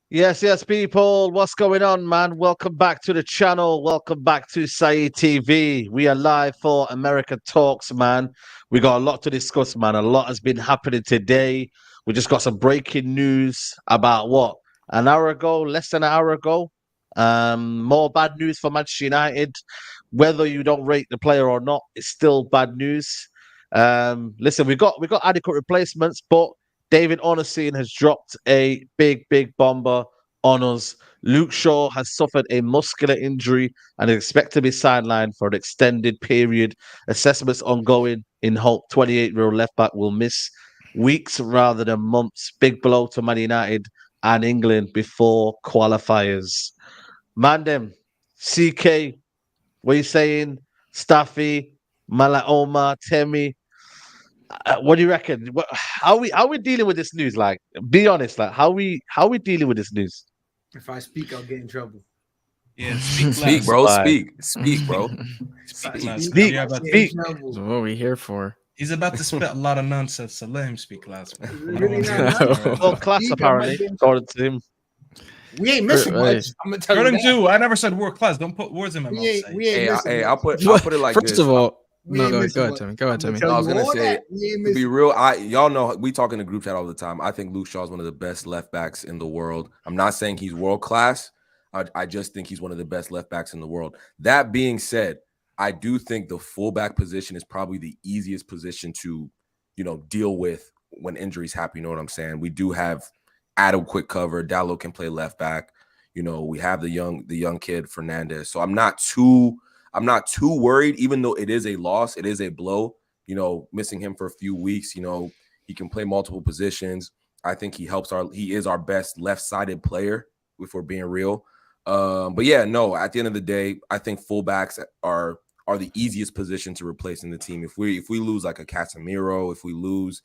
Yes, people. What's going on, man? Welcome back to the channel. Welcome back to Saeed TV. We are live for America Talks, man. We got a lot to discuss, man. A lot has been happening today. We just got some breaking news about what? An hour ago, less than an hour ago. More bad news for Manchester United. Whether you don't rate the player or not, it's still bad news. Listen, we got adequate replacements, but David Ornstein has dropped a big bomber on us. Luke Shaw has suffered a muscular injury and is expected to be sidelined for an extended period. Assessments ongoing in hope 28-year-old left back will miss weeks rather than months. Big blow to Man United and England before qualifiers. Mandem, CK, what are you saying? Staffy, Malaoma, Temi. What do you reckon? How we dealing with this news? Like, be honest. Like, how we dealing with this news? If I speak, I'll get in trouble. Yeah, speak, speak, bro. Speak, bro. Speak. That's what we here for. He's about to spit a lot of nonsense, so let him speak last. Well, class apparently, according to him. We ain't missing much. I'm gonna tell you too. I never said word class. Don't put words in my mouth. Hey, I'll put it like this. First of all, no, go ahead, Timmy. Go ahead, Timmy. I was gonna say, to be real, y'all know we talk in the group chat all the time. I think Luke Shaw is one of the best left backs in the world. I'm not saying he's world class. I just think he's one of the best left backs in the world. That being said, I do think the fullback position is probably the easiest position to, deal with when injuries happen. You know what I'm saying? We do have adequate cover. Dallo can play left back. We have the young kid Fernandes. So I'm not too worried, even though it is a loss, it is a blow, missing him for a few weeks, he can play multiple positions. I think he is our best left-sided player, if we're being real. But yeah, no, at the end of the day, I think fullbacks are the easiest position to replace in the team. If we lose like a Casemiro, if we lose,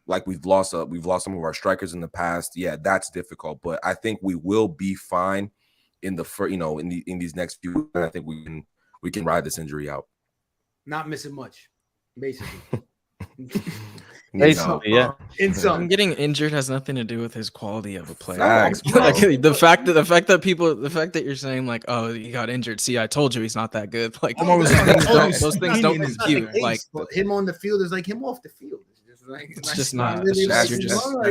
like we've lost some of our strikers in the past, yeah, that's difficult. But I think we will be fine in these next few weeks. I think we can ride this injury out. Not missing much, basically. Yeah. Him getting injured has nothing to do with his quality of a player. Facts, Like, the fact that you're saying like, oh, he got injured. See, I told you he's not that good. Like those things don't compute. Like him on the field is like him off the field. It's just not.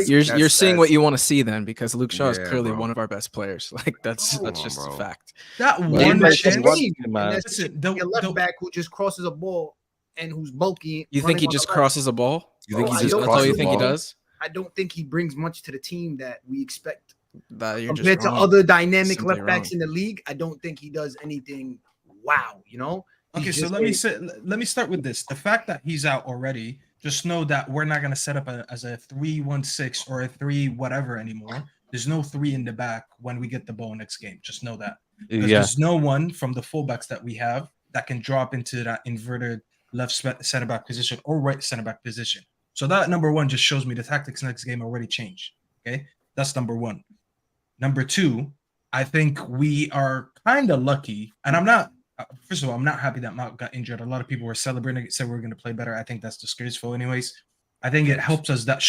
You're seeing what you want to see then, because Luke Shaw is clearly one of our best players. Like that's just a fact. That one left back who just crosses a ball and who's bulky. You think he just crosses a ball? You think that's all you think he does? I don't think he brings much to the team that we expect. Compared to other dynamic left backs in the league, I don't think he does anything. Wow, Okay, so let me start with this. The fact that he's out already, just know that we're not going to set up as a 3-1-6 or a 3 whatever anymore. There's no 3 in the back when we get the ball next game. Just know that. There's no one from the fullbacks that we have that can drop into that inverted left center back position or right center back position. So that number one just shows me the tactics next game already changed. Okay, that's number one. Number two, I think we are kind of lucky, and I'm not. First of all, I'm not happy that Mount got injured. A lot of people were celebrating it, said we are going to play better. I think that's disgraceful anyways. I think it helps us that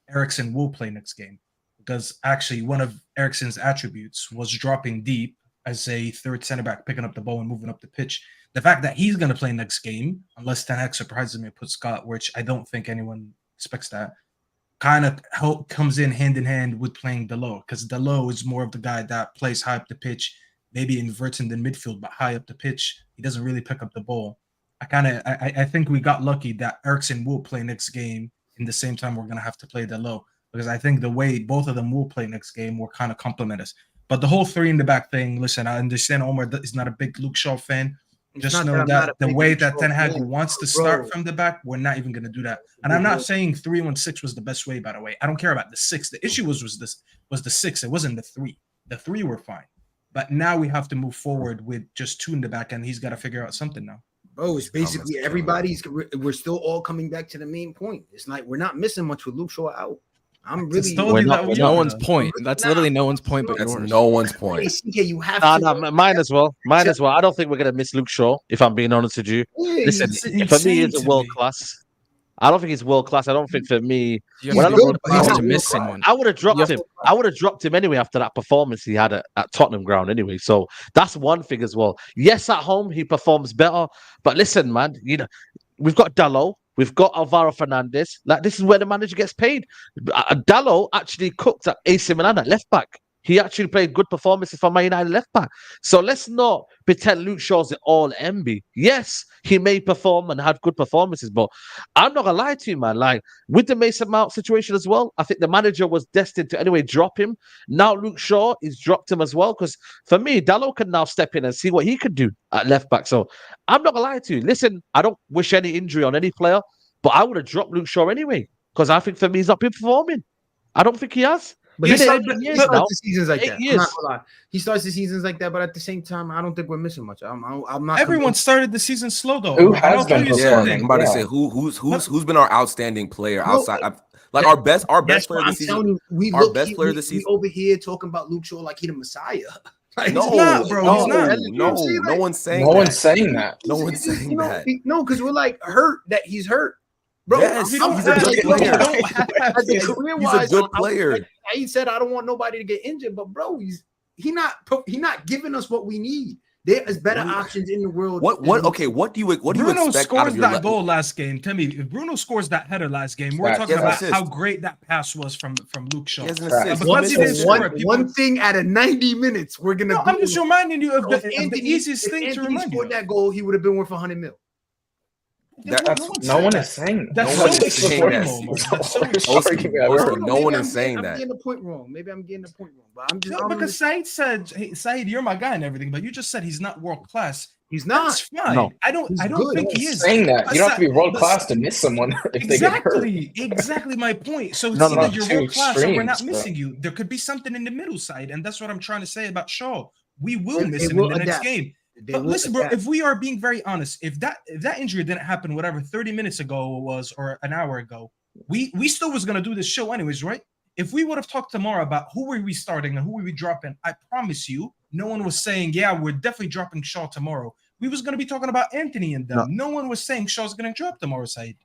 Eriksen will play next game, because actually one of Eriksen's attributes was dropping deep as a third center back, picking up the ball and moving up the pitch. The fact that he's going to play next game, unless Ten Hag surprises me and puts Scott, which I don't think anyone expects that, kind of comes in hand with playing Dalot, because Dalot is more of the guy that plays high up the pitch, maybe inverting the midfield, but high up the pitch. He doesn't really pick up the ball. I think we got lucky that Eriksen will play next game in the same time we're going to have to play Dalot, because I think the way both of them will play next game will kind of complement us. But the whole 3 in the back thing, listen, I understand Omar is not a big Luke Shaw fan. Just know that the way that Ten Hag wants to start from the back, we're not even going to do that. And I'm not saying 3-1-6 was the best way, by the way. I don't care about the 6. The issue was the 6. It wasn't the 3. The 3 were fine. But now we have to move forward with just 2 in the back, and he's got to figure out something now. Bro, it's basically we're still all coming back to the main point. It's like we're not missing much with Luke Shaw out. I'm really no one's point. That's literally no one's point but yours. That's no one's point. You have to. Mine as well. I don't think we're gonna miss Luke Shaw, if I'm being honest with you. Listen, for me, he's a world class. I don't think he's world class. I don't think for me, You when I have to be look, world class he's to not miss world-class. someone. I would have dropped have him. I would have dropped him anyway after that performance he had at Tottenham ground anyway. So that's one thing as well. Yes, at home he performs better, but listen, man, we've got Dalot, we've got Alvaro Fernandes. Like, this is where the manager gets paid. Dalot actually cooked at AC Milan at left back. He actually played good performances for Man United left back. So let's not pretend Luke Shaw's the all MB. Yes, he may perform and have good performances, but I'm not gonna lie to you, man. Like, with the Mason Mount situation as well, I think the manager was destined to anyway drop him. Now Luke Shaw is dropped him as well, because for me, Dalot can now step in and see what he can do at left back. So I'm not gonna lie to you. Listen, I don't wish any injury on any player, but I would have dropped Luke Shaw anyway, because I think for me he's not been performing. I don't think he has. But He he starts starts the seasons like 8 that. I'm years. not gonna lie. He starts the seasons like that, but at the same time, I don't think we're missing much. I'm not. Everyone started the season slow though. Who And I'll has tell been you Yeah, something. I'm about to say who's been our outstanding player outside. Like our best player of the season. We over here talking about Luke Shaw like he the Messiah. Like, No, not, bro. He's not. No one's saying No that. one's saying that. No one's saying that. No, because we're like hurt that he's hurt. Bro, Yes, he's a good player. Career-wise, He's a good player. He said, "I don't want nobody to get injured," but bro, he's not giving us what we need. There is better options in the world. What do you Bruno expect scores out of your that goal last game. Tell me, if Bruno scores that header last game, we're talking about how great that pass was from Luke Shaw. He has an assist. Because he didn't score it, one thing out of 90 minutes, we're gonna. No, I'm just reminding you of If the easiest thing to remind you. Scored that goal, he would have been worth 100 mil. No one is saying that. That's No one so is saying that. extreme, That's so No one is saying that. I'm getting the point wrong. Maybe I'm getting the point wrong. But I'm just No, because Said said, "Hey, Said, you're my guy and everything," but you just said he's not world class. he's not. That's fine. No. I don't think he is. Saying that you don't have to be world class to miss someone if they get hurt. Exactly my point. So it's No, either not you're two world class or we're not extremes, missing you. There could be something in the middle side, and that's what I'm trying to say about Shaw. We will And miss they him in will the next adapt. game. They But will listen, bro, adapt. if we are being very honest, if that injury didn't happen, whatever, 30 minutes ago it was or an hour ago, we still was gonna do this show anyways, right? If we would have talked tomorrow about who were we starting and who were we dropping, I promise you, no one was saying, yeah, we're definitely dropping Shaw tomorrow. We was gonna be talking about Anthony and them. No one was saying Shaw's gonna drop tomorrow, Said.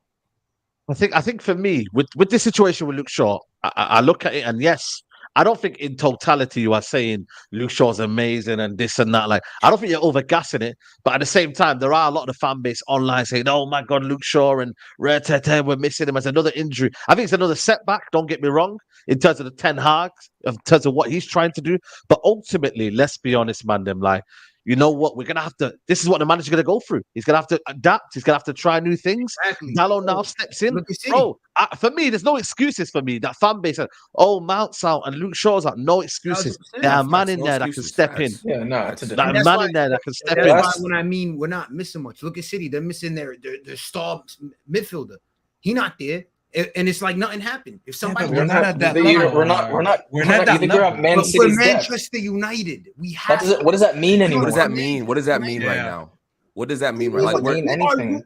I think for me, with this situation with Luke Shaw, I look at it and yes, I don't think in totality you are saying Luke Shaw's amazing and this and that. Like, I don't think you're overgassing it, but at the same time, there are a lot of the fan base online saying, "Oh my God, Luke Shaw and we're missing him as another injury." I think it's another setback. Don't get me wrong, in terms of the Ten Hag, in terms of what he's trying to do. But ultimately, let's be honest, man. Them like, you know what? We're gonna have to. This is what the manager's gonna go through. He's gonna have to adapt. He's gonna have to try new things. Exactly. Dalot now steps in. Look at City. Bro, for me, there's no excuses for me. That fan base, oh, Mount's out and Luke Shaw's out. No excuses. 100%. There are man in No there that can excuses. step in. Yeah, no, it's a That different. that's man why- in there that can step That's in. why when I mean we're not missing much. Look at City; they're missing their star midfielder. He not there, and it's like nothing happened. If somebody, we're not at that We're level. not. We're not that You think we're level. at Man but we're City's depth. Manchester United. We have. What does that mean anymore? What does that mean? What does that mean right Yeah. now? What does that mean? What does Like, that mean? Anything.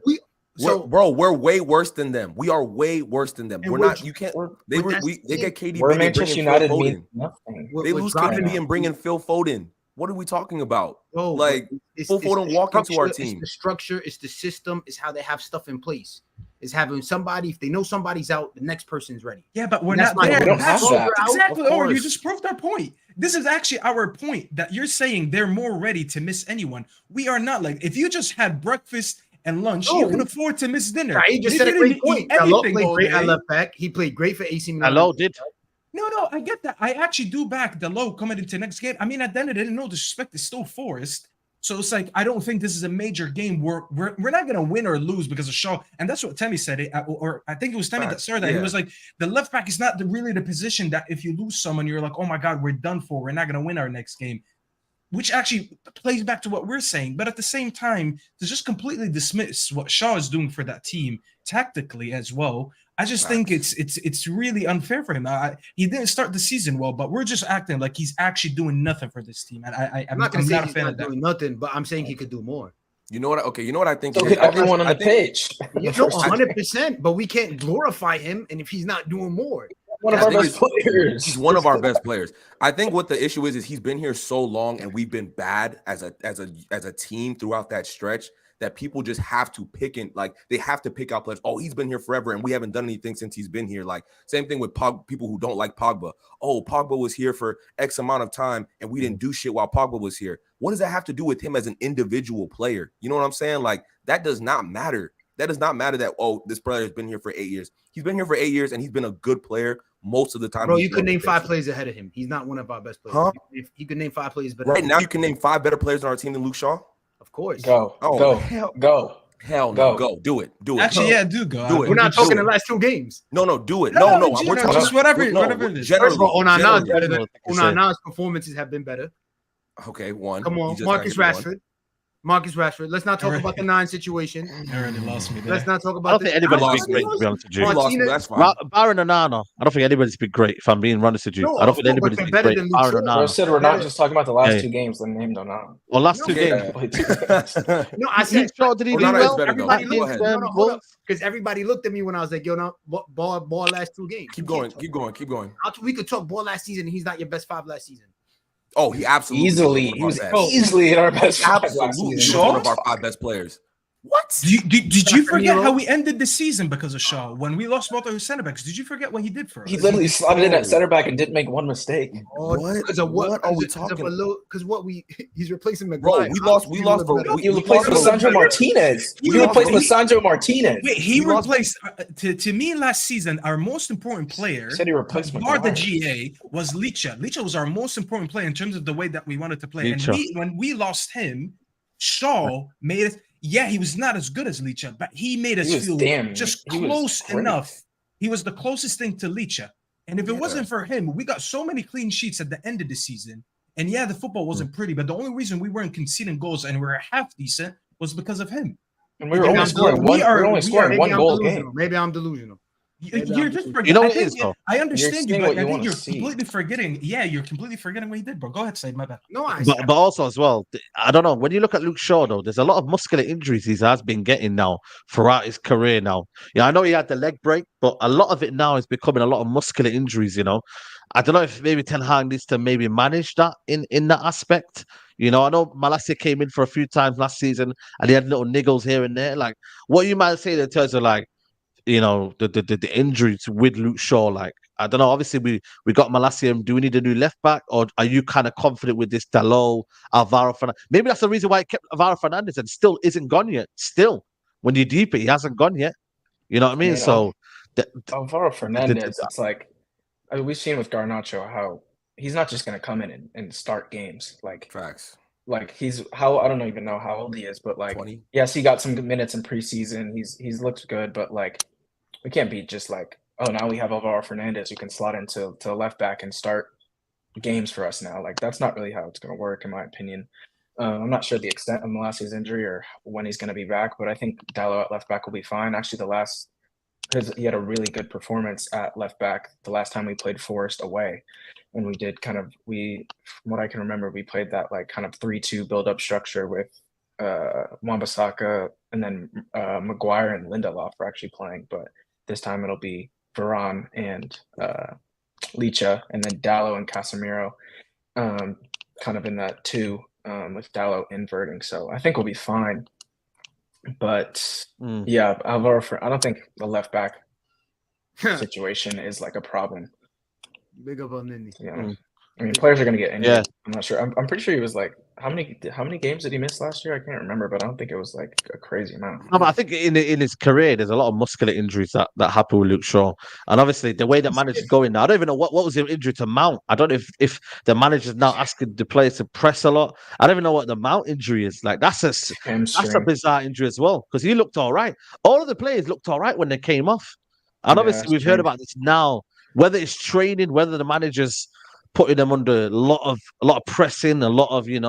we're way worse than them. We are way worse than them. And We're we're- not. You can't. but They that's get KD. We're bringing Manchester Phil United Foden. means nothing. They lose KD and bring in Phil Foden. What are we talking about? Bro, Like, Phil Foden walk into our team. It's the structure, it's the system, it's how they have stuff in place. It's having somebody, if they know somebody's out, the next person's ready. Yeah, but we're That's not why there. we don't have That's- that. Exactly. Of Or you course. just proved our point. This is actually our point that you're saying they're more ready to miss anyone. We are not. Like, if you just had breakfast and lunch, you can afford to miss dinner. Right, he just If said you a great didn't eat point. Dalot anything played all great at day- left back. He played great for AC Milan. Hello, did No, I get that. I actually do back the low coming into next game. I mean, at the end of the day, no disrespect, it's still Forest. So it's like, I don't think this is a major game where we're not going to win or lose because of Shaw. And that's what Temi said. Or I think it was Temi that started that. He was like, the left back is not really the position that if you lose someone, you're like, oh my God, we're done for. We're not going to win our next game. Which actually plays back to what we're saying. But at the same time, to just completely dismiss what Shaw is doing for that team tactically as well, I just think it's really unfair for him. He didn't start the season well, but we're just acting like he's actually doing nothing for this team. And I'm not going to say he's a fan not of that. doing nothing, but I'm saying he could do more. You know what? Okay, you know what I think. So get everyone on the pitch. You know, 100%, but we can't glorify him, and if he's not doing more. One of our best players. He's one of our best players. I think what the issue is he's been here so long and we've been bad as a team throughout that stretch that people just have to pick they have to pick out players. Oh, he's been here forever and we haven't done anything since he's been here. Like same thing with people who don't like Pogba. Oh, Pogba was here for X amount of time and we didn't do shit while Pogba was here. What does that have to do with him as an individual player? You know what I'm saying? Like that does not matter. That does not matter that, oh, this player has been here for 8 years. He's been here for 8 years and he's been a good player most of the time. Bro, you could name 5 players ahead of him. He's not one of our best players. Huh? You could name 5 players better. Right now, you can name 5 better players on our team than Luke Shaw. Of course. Go. Hell no. Go. Do it. Actually, yeah, do go. Do it. We're not talking the last 2 games. No, do it. No. We're talking just whatever it is. First of all, Onana's performances have been better. Okay, one. Come on, Marcus Rashford. Let's not talk about the 9 situation. You already lost me there. Let's not talk about. I don't think anybody's been great, to be honest with you. That's fine. Baron Onana, I don't think anybody's been great. If I'm being honest with you, I don't think anybody's been great. Baron Bro said we're not Onana. just talking about the last 2 games. Then named Onana. Well, last 2 games. No, I said. Did he do Onana well? is better, though. Everybody Go ahead. Because everybody looked at me when I was like, "Yo, no, ball last 2 games." Keep going. We could talk ball last season, and he's not your best 5 last season. Oh, he absolutely He was easily in our best. Absolutely, one of our 5 best players. What? Did you forget how we ended the season because of Shaw when we lost both of his center backs? Did you forget what he did for us? He literally slotted in at center back and didn't make one mistake. What? Because of what are we talking about? Because he's replacing McGuire. Bro, we lost. He replaced Lisandro Martinez. Wait, he replaced. To me, last season, our most important player, said he replaced McGuire. The GA was Licha. Licha was our most important player in terms of the way that we wanted to play. Licha. And when we lost him, Shaw made us. Yeah, he was not as good as Licha, but he made us feel just close enough. He was the closest thing to Licha. And if it wasn't for him, we got so many clean sheets at the end of the season. And yeah, the football wasn't pretty, but the only reason we weren't conceding goals and we were half decent was because of him. And we were only scoring one goal a game. Maybe I'm delusional. You're just forgetting. You know what it is, though? I understand you, but I think you're see. completely forgetting. Yeah, you're completely forgetting what he did, bro. Go ahead, Said. My bad. No, But also as well, I don't know. When you look at Luke Shaw, though, there's a lot of muscular injuries he has been getting now throughout his career. Now, yeah, I know he had the leg break, but a lot of it now is becoming a lot of muscular injuries. You know, I don't know if maybe Ten Hag needs to maybe manage that in that aspect. You know, I know Malacia came in for a few times last season and he had little niggles here and there. Like, what you might say in terms of like, you know, the injuries with Luke Shaw, like, I don't know. Obviously, we got Malacia. Do we need a new left back, or are you kind of confident with this Dalot, Alvaro Fernandes? Maybe that's the reason why he kept Alvaro Fernandes and still isn't gone yet. Still, when you deep it, he hasn't gone yet. You know what I mean? So, Alvaro Fernandes, it's like we've seen with Garnacho how he's not just going to come in and start games. Like Facts. Like I don't even know how old he is, but like 20? Yes, he got some good minutes in preseason. He's looked good, but like we can't be just like, oh, now we have Alvaro Fernandes who can slot into left back and start games for us now. Like that's not really how it's going to work, in my opinion. I'm not sure the extent of Malacia's injury or when he's going to be back, but I think Dalot at left back will be fine. Actually, because he had a really good performance at left back the last time we played Forest away. And we did from what I can remember, we played that like kind of 3-2 build-up structure with Wan-Bissaka and then Maguire and Lindelof were actually playing. But this time it'll be Varane and Licha, and then Dalot and Casemiro kind of in that 2 with Dalot inverting. So I think we'll be fine. But yeah, Alvaro, I don't think the left back situation is like a problem. Big up on Nindy. Yeah. I mean, players are going to get injured. Yeah. I'm not sure. I'm pretty sure he was like, how many games did he miss last year? I can't remember, but I don't think it was like a crazy amount. No, but I think in his career, there's a lot of muscular injuries that happen with Luke Shaw. And obviously, the way the manager's going now, I don't even know what was the injury to Mount. I don't know if the manager's now asking the players to press a lot. I don't even know what the Mount injury is. Like, that's a bizarre injury as well, because he looked all right. All of the players looked all right when they came off. And obviously, we've heard about this now, whether it's training, whether the manager's putting them under a lot of pressing, a lot of, in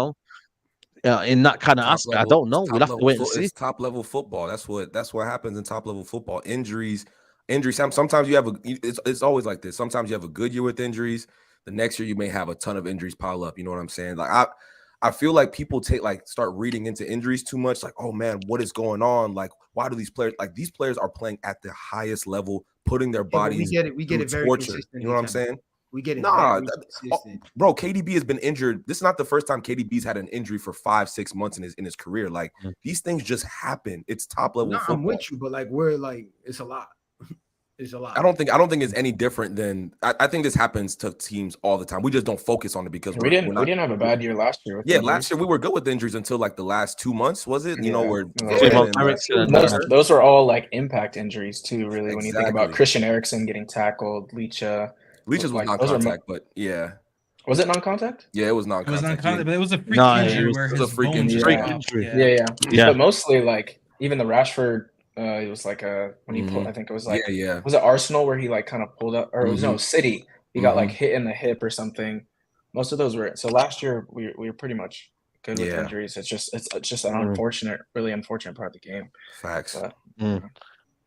that kind of aspect. I don't know. We'll have to wait and see. It's top level football. That's what happens in top level football. Injuries. Sometimes you have it's always like this. Sometimes you have a good year with injuries. The next year you may have a ton of injuries pile up. You know what I'm saying? Like I feel like people start reading into injuries too much. Like, oh man, what is going on? Like, why do these players are playing at the highest level, putting their bodies we get it very torture. consistent. You know what I'm saying? We get it. Nah, bro, KDB has been injured. This is not the first time KDB's had an injury for 5-6 months in his career. Like these things just happen. It's top level football. I'm with you, but like it's a lot. It's a lot. I don't think it's any different than I think this happens to teams all the time. We just don't focus on it because we didn't have a bad year last year. Yeah, last year we were good with injuries until like the last 2 months, was it? You know, where those were all like impact injuries too, really. When you think about Christian Eriksen getting tackled, Leach's was like, non-contact, but yeah. Was it non-contact? Yeah, it was non-contact. It was non-contact, but it was a freak injury where his bones injury. Yeah. But mostly like even the Rashford. It was like when he pulled. I think it was like Was it Arsenal where he like kind of pulled up, or it was no City? He got like hit in the hip or something. Most of those were so. Last year we were pretty much good with injuries. It's just an really unfortunate part of the game. Facts.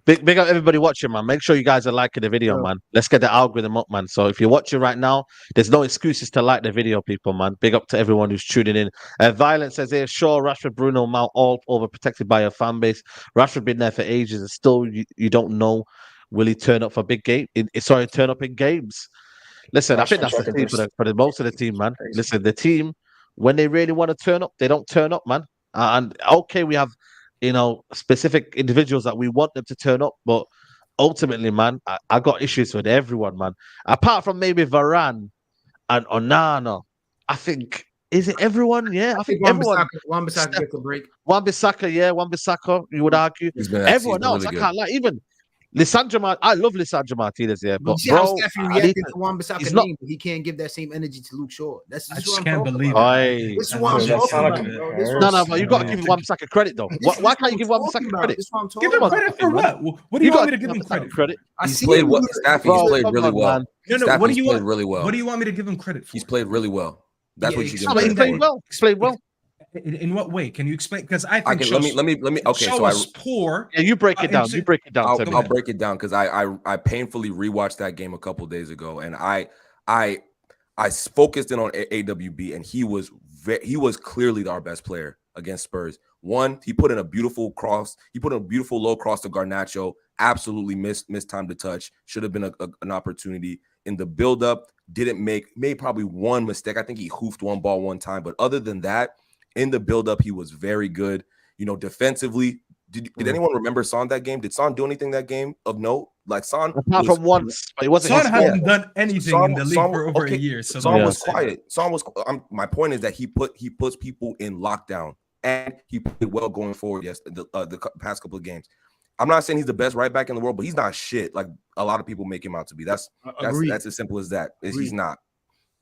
Big up everybody watching, man. Make sure you guys are liking the video, man. Let's get the algorithm up, man. So if you're watching right now, there's no excuses to like the video, people, man. Big up to everyone who's tuning in. Violent says here, sure, Rashford, Bruno, Mount, all overprotected by your fan base. Rashford been there for ages, and still you don't know, will he turn up for big game? Turn up in games. Listen, I think that's the team for the most of the team, man. Listen, the team, when they really want to turn up, they don't turn up, man. And okay, we have specific individuals that we want them to turn up, but ultimately, man, I got issues with everyone, man. Apart from maybe Varane and Onana, I think, is it everyone? Yeah, I think everyone. Wan-Bissaka gets a break. Wan-Bissaka, you would argue. Everyone else, really I can't like even Lisandro. I love Lisandro Martinez, yeah, but see how Steffi reacted to Wan-Bissaka's name, but he can't give that same energy to Luke Shaw. I just can't believe it. This is what I'm talking about. No, but you got to give Wan-Bissaka credit, though. Why can't you give Wan-Bissaka credit? Give him credit for what? What do you want me to give him credit? He's played really well. No, what do you want? Really well. What do you want me to give him credit for? He's played really well. That's what you give him. He played well. He's played well. In what way? Can you explain? Because I think let me. Okay, Shaw was poor. Yeah, you break it down. You break it down. I'll break it down because I painfully rewatched that game a couple days ago, and I focused in on AWB, and he was clearly our best player against Spurs. One, he put in a beautiful cross. He put in a beautiful low cross to Garnacho. Absolutely missed time to touch. Should have been an opportunity in the build-up. Made probably one mistake. I think he hoofed one ball one time, but other than that. In the build-up, he was very good. Defensively, did anyone remember Son that game? Did Son do anything that game of note? Like Son, apart from once, but it wasn't. Son hasn't done anything in the league for over a year. So Son was quiet. Son was. My point is that he puts people in lockdown, and he played well going forward. Yes, the past couple of games. I'm not saying he's the best right back in the world, but he's not shit like a lot of people make him out to be. That's as simple as that. He's not.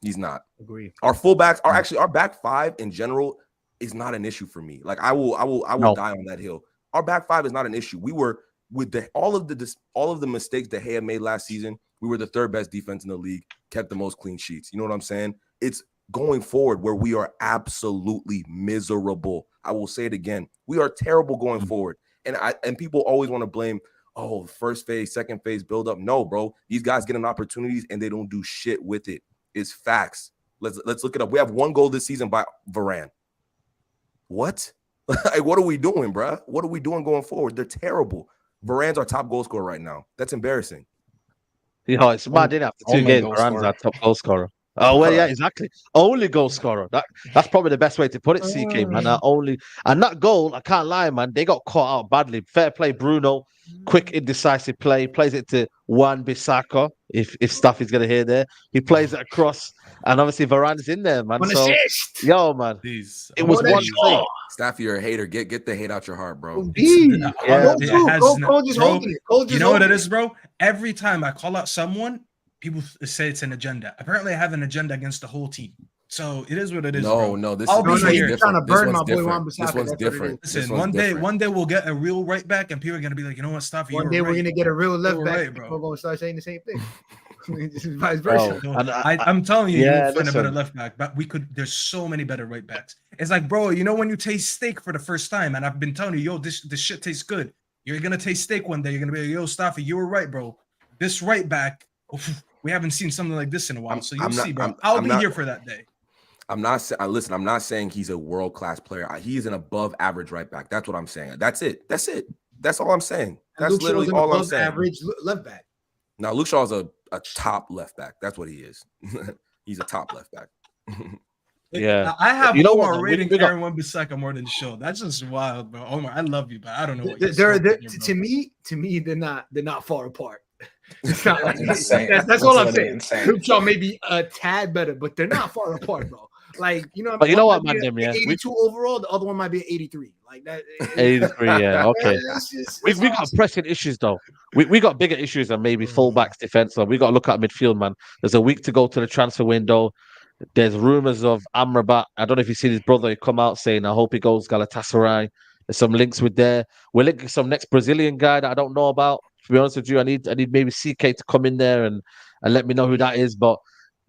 He's not. Agree. Our fullbacks are actually our back five in general. Is not an issue for me. Like I will die on that hill. Our back five is not an issue. We were with all of the mistakes that Gea made last season. We were the third best defense in the league, kept the most clean sheets. You know what I'm saying? It's going forward where we are absolutely miserable. I will say it again. We are terrible going forward. And people always want to blame, first phase, second phase build up. No, bro. These guys get opportunities and they don't do shit with it. It's facts. Let's look it up. We have one goal this season by Varane. What? Like, what are we doing, bro? What are we doing going forward? They're terrible. Varane's our top goal scorer right now. That's embarrassing. It's mad, didn't after 2 games, Varane's our top goal scorer. Oh, well, yeah, exactly. Only goal scorer. That's probably the best way to put it, CK, man. And that goal, I can't lie, man, they got caught out badly. Fair play, Bruno. Quick, indecisive play. Plays it to Wan-Bissaka, if stuff is going to hear there. He plays it across, and obviously Varane's in there, man. Yo, man. It was one play. Staffy, you're a hater. Get the hate out your heart, bro. You know what it is, bro? Every time I call out someone, people say it's an agenda. Apparently, I have an agenda against the whole team. So it is what it is. No, this is trying to burn my boy Wan-Bissaka. This one's different. Listen, one day we'll get a real right back, and people are gonna be like, you know what, stuff. One day we're gonna get a real left back. People are gonna start saying the same thing. Vice versa. I'm telling you, you'll find a better left back, but there's so many better right backs. It's like, bro, when you taste steak for the first time, and I've been telling you, this shit tastes good. You're gonna taste steak one day. You're gonna be like, yo, Staffy, you were right, bro. This right back, we haven't seen something like this in a while. So you'll see, bro. I'll be here for that day. I'm not saying he's a world-class player. He's an above-average right back. That's what I'm saying. That's it. That's all I'm saying. That's literally all I'm saying. Average left back. Now, Luke Shaw's a top left back. That's what he is. He's a top left back. Yeah. I have You know what, Omar man? rating We got- Aaron Wan-Bissaka more than Shaw. That's just wild, bro. Omar, I love you, but I don't know what They're, to me, they're not far apart. It's not like Insane. that's all I'm literally saying. insane. Luke Shaw may be a tad better, but they're not far apart, bro. Like, you know, But you know one what, might be man, them, an yeah. 82 overall, the other one might be an 83. Like that. 83, yeah, okay. We got awesome. pressing issues though. We got bigger issues than maybe fullbacks, defense. So we got to look at midfield, man. There's a week to go to the transfer window. There's rumors of Amrabat. I don't know if you see his brother come out saying, "I hope he goes Galatasaray." There's some links with there. We're linking some next Brazilian guy that I don't know about. To be honest with you, I need maybe CK to come in there and let me know who that is. But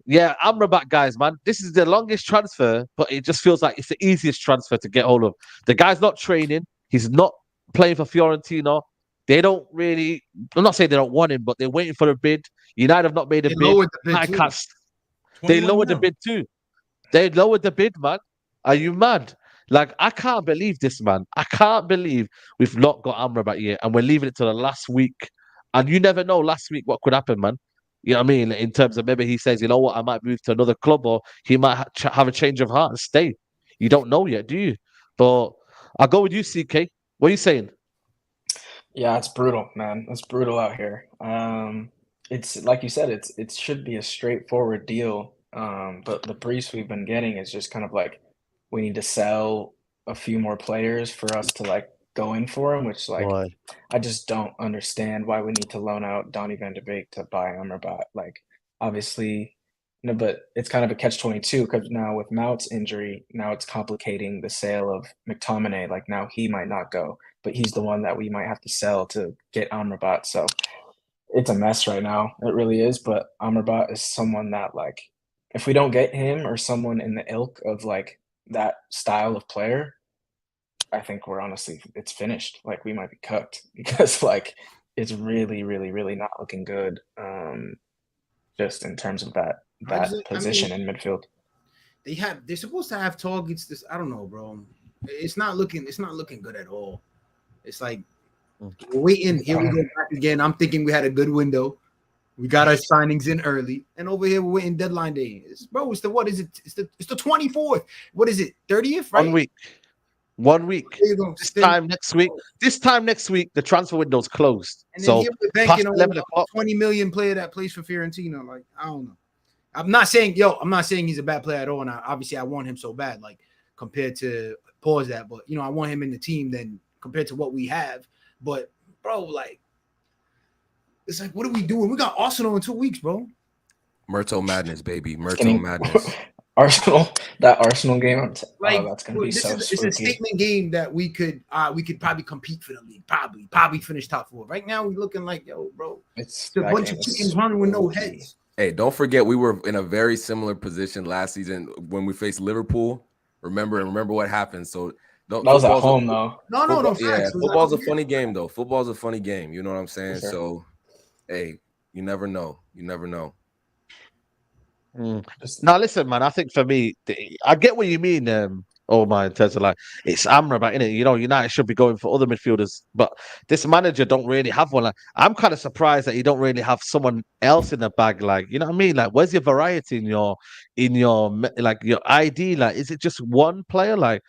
yeah, Amrabat guys, man, this is the longest transfer, but it just feels like it's the easiest transfer to get hold of. The guy's not training. He's not playing for Fiorentina. They don't really. I'm not saying they don't want him, but they're waiting for a bid. United have not made a They bid. lowered the bid I too. can't. They lowered the bid too. They lowered the bid, man. Are you mad? Like, I can't believe this, man. I can't believe we've not got Amrabat yet, and we're leaving it to the last week. And you never know last week what could happen, man. You know what I mean? In terms of maybe he says, you know what, I might move to another club, or he might have a change of heart and stay. You don't know yet, do you? But I'll go with you, CK. What are you saying? Yeah, it's brutal, man. It's brutal out here. It's like you said, it should be a straightforward deal. But the briefs we've been getting is just kind of like we need to sell a few more players for us to like go in for them, which like Boy. I just don't understand why we need to loan out Donny van de Beek to buy Amrabat. Like obviously, but it's kind of a catch-22 because now with Mount's injury, now it's complicating the sale of McTominay. Like now he might not go, but he's the one that we might have to sell to get Amrabat. So it's a mess right now. It really is. But Amrabat is someone that like, if we don't get him or someone in the ilk of like that style of player, I think we're honestly, it's finished. Like we might be cooked because like it's really, really, really not looking good. Just in terms of that position in midfield. They're supposed to have targets. I don't know, bro. It's not looking good at all. It's like we're waiting. Here we go back again. I'm thinking we had a good window. We got our signings in early, and over here we're waiting deadline day. Bro, it's the what is it? It's the 24th. What is it? 30th, right? 1 week. 1 week. There you go. This time next week, the transfer window's closed. And then So here we're past banking on 11 a o'clock. 20 million player that plays for Fiorentina. Like, I don't know. I'm not saying he's a bad player at all. And obviously I want him so bad, like compared to pause that, but I want him in the team then compared to what we have. But bro, like, it's like, what are we doing? We got Arsenal in 2 weeks, bro. Myrtle Madness, baby. Myrtle Madness. That Arsenal game, that's gonna be so It's spooky. a statement game that we could probably compete for the league, probably finish top 4. Right now, we're looking like, yo, bro, it's a bunch of chickens running with no heads. Hey, don't forget we were in a very similar position last season when we faced Liverpool. Remember what happened. So that was at home, though. No. Yeah, football's a funny game, though. Football's a funny game. You know what I'm saying? Sure. So, hey, you never know. You never know. Now, listen, man. I think for me, I get what you mean. In terms of like it's Amrabat, innit? United should be going for other midfielders, but this manager don't really have one. Like, I'm kind of surprised that you don't really have someone else in the bag. Like, you know what I mean? Like, where's your variety in your like your ID? Like, is it just one player? Like,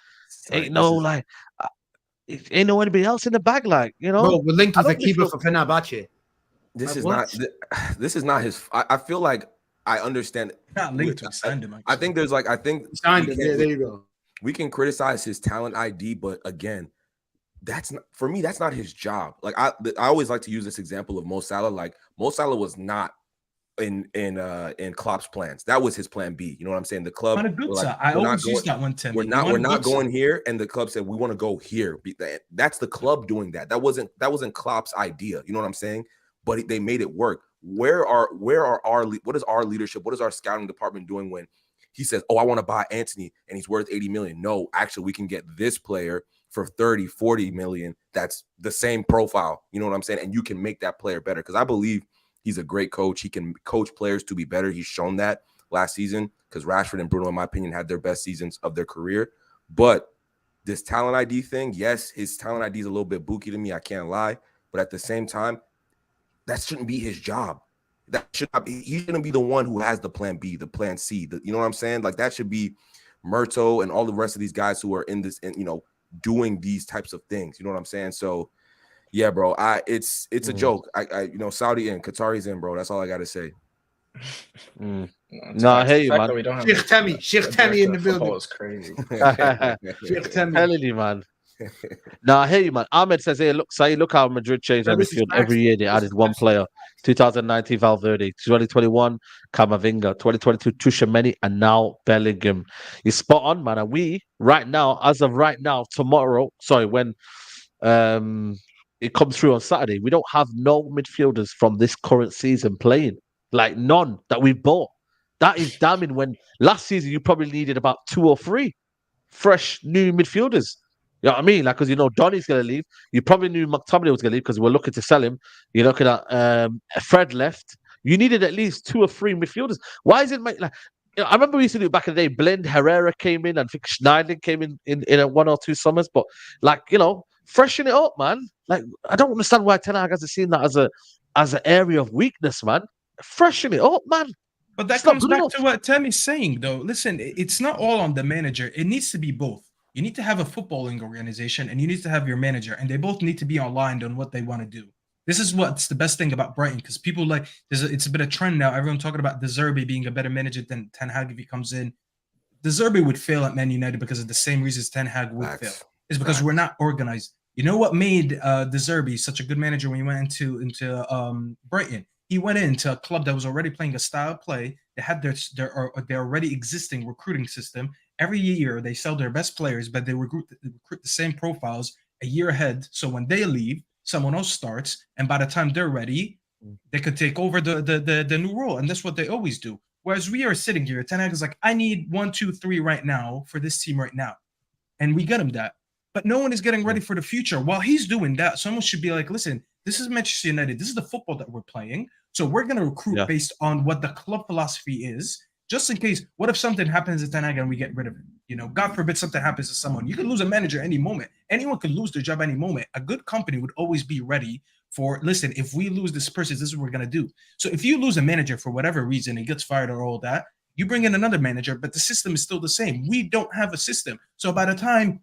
ain't no anybody else in the bag. Like, Bro, we're linked with a keeper for Fenerbahce. This is not his. I feel like I understand. Not linked to signed him. I think there's like signed him. Yeah, there you go. We can criticize his talent ID, but again, that's not for me. That's not his job. Like I always like to use this example of Mo Salah. Like Mo Salah was not in Klopp's plans. That was his plan B. You know what I'm saying? The club. I always use that one, Tim. We're not going here, and the club said we want to go here. That's the club doing that. That wasn't Klopp's idea. You know what I'm saying? But they made it work. What is our leadership? What is our scouting department doing when he says, oh, I want to buy Anthony and he's worth 80 million? No, actually, we can get this player for 30, 40 million. That's the same profile. You know what I'm saying? And you can make that player better because I believe he's a great coach. He can coach players to be better. He's shown that last season because Rashford and Bruno, in my opinion, had their best seasons of their career. But this talent ID thing, yes, his talent ID is a little bit booky to me. I can't lie. But at the same time, that shouldn't be his job. That should not be. He shouldn't be the one who has the plan B, the plan C. You know what I'm saying? Like that should be Murto and all the rest of these guys who are in this, and doing these types of things. You know what I'm saying? So, yeah, bro. It's a joke. Saudi in, Qatari's in, bro. That's all I gotta say. No, I hear you, man. Sheikh Tammy in the building. Is crazy. Sheikh Tammy. Telling you, man. No, I hear you, man. Ahmed says here, look how Madrid changed their midfield. Every year they added one player. 2019 Valverde, 2021 Camavinga, 2022 Tchouaméni, and now Bellingham. You're spot on, man. And we right now, as of right now, when it comes through on Saturday, we don't have no midfielders from this current season playing. Like none that we've bought. That is damning. When last season you probably needed about 2 or 3 fresh new midfielders. You know what I mean? Like, because Donny's going to leave. You probably knew McTominay was going to leave because we're looking to sell him. You're looking at Fred left. You needed at least 2 or 3 midfielders. Why is it I remember we used to do it back in the day. Blend Herrera came in, and I think Schneiderlin came in a 1 or 2 summers. But freshen it up, man. Like, I don't understand why Ten Hag hasn't seen that as an area of weakness, man. Freshen it up, man. But that comes back to what Tammy's saying, though. Listen, it's not all on the manager. It needs to be both. You need to have a footballing organization, and you need to have your manager, and they both need to be aligned on what they want to do. This is what's the best thing about Brighton, because people it's a bit of trend now. Everyone talking about De Zerbi being a better manager than Ten Hag if he comes in. De Zerbi would fail at Man United because of the same reasons Ten Hag would fail. It's because we're not organized. You know what made De Zerbi such a good manager when he went into Brighton? He went into a club that was already playing a style of play. They had their already existing recruiting system. Every year they sell their best players, but they recruit the same profiles a year ahead. So when they leave, someone else starts, and by the time they're ready, they could take over the new role. And that's what they always do. Whereas we are sitting here, Ten Hag is like, I need 1, 2, 3 right now for this team right now. And we get him that. But no one is getting ready for the future. While he's doing that, someone should be like, listen, this is Manchester United. This is the football that we're playing. So we're going to recruit based on what the club philosophy is. Just in case, what if something happens to Ten Hag and we get rid of him? God forbid something happens to someone. You can lose a manager any moment. Anyone could lose their job any moment. A good company would always be ready for, listen, if we lose this person, this is what we're going to do. So if you lose a manager for whatever reason, he gets fired or all that, you bring in another manager, but the system is still the same. We don't have a system. So by the time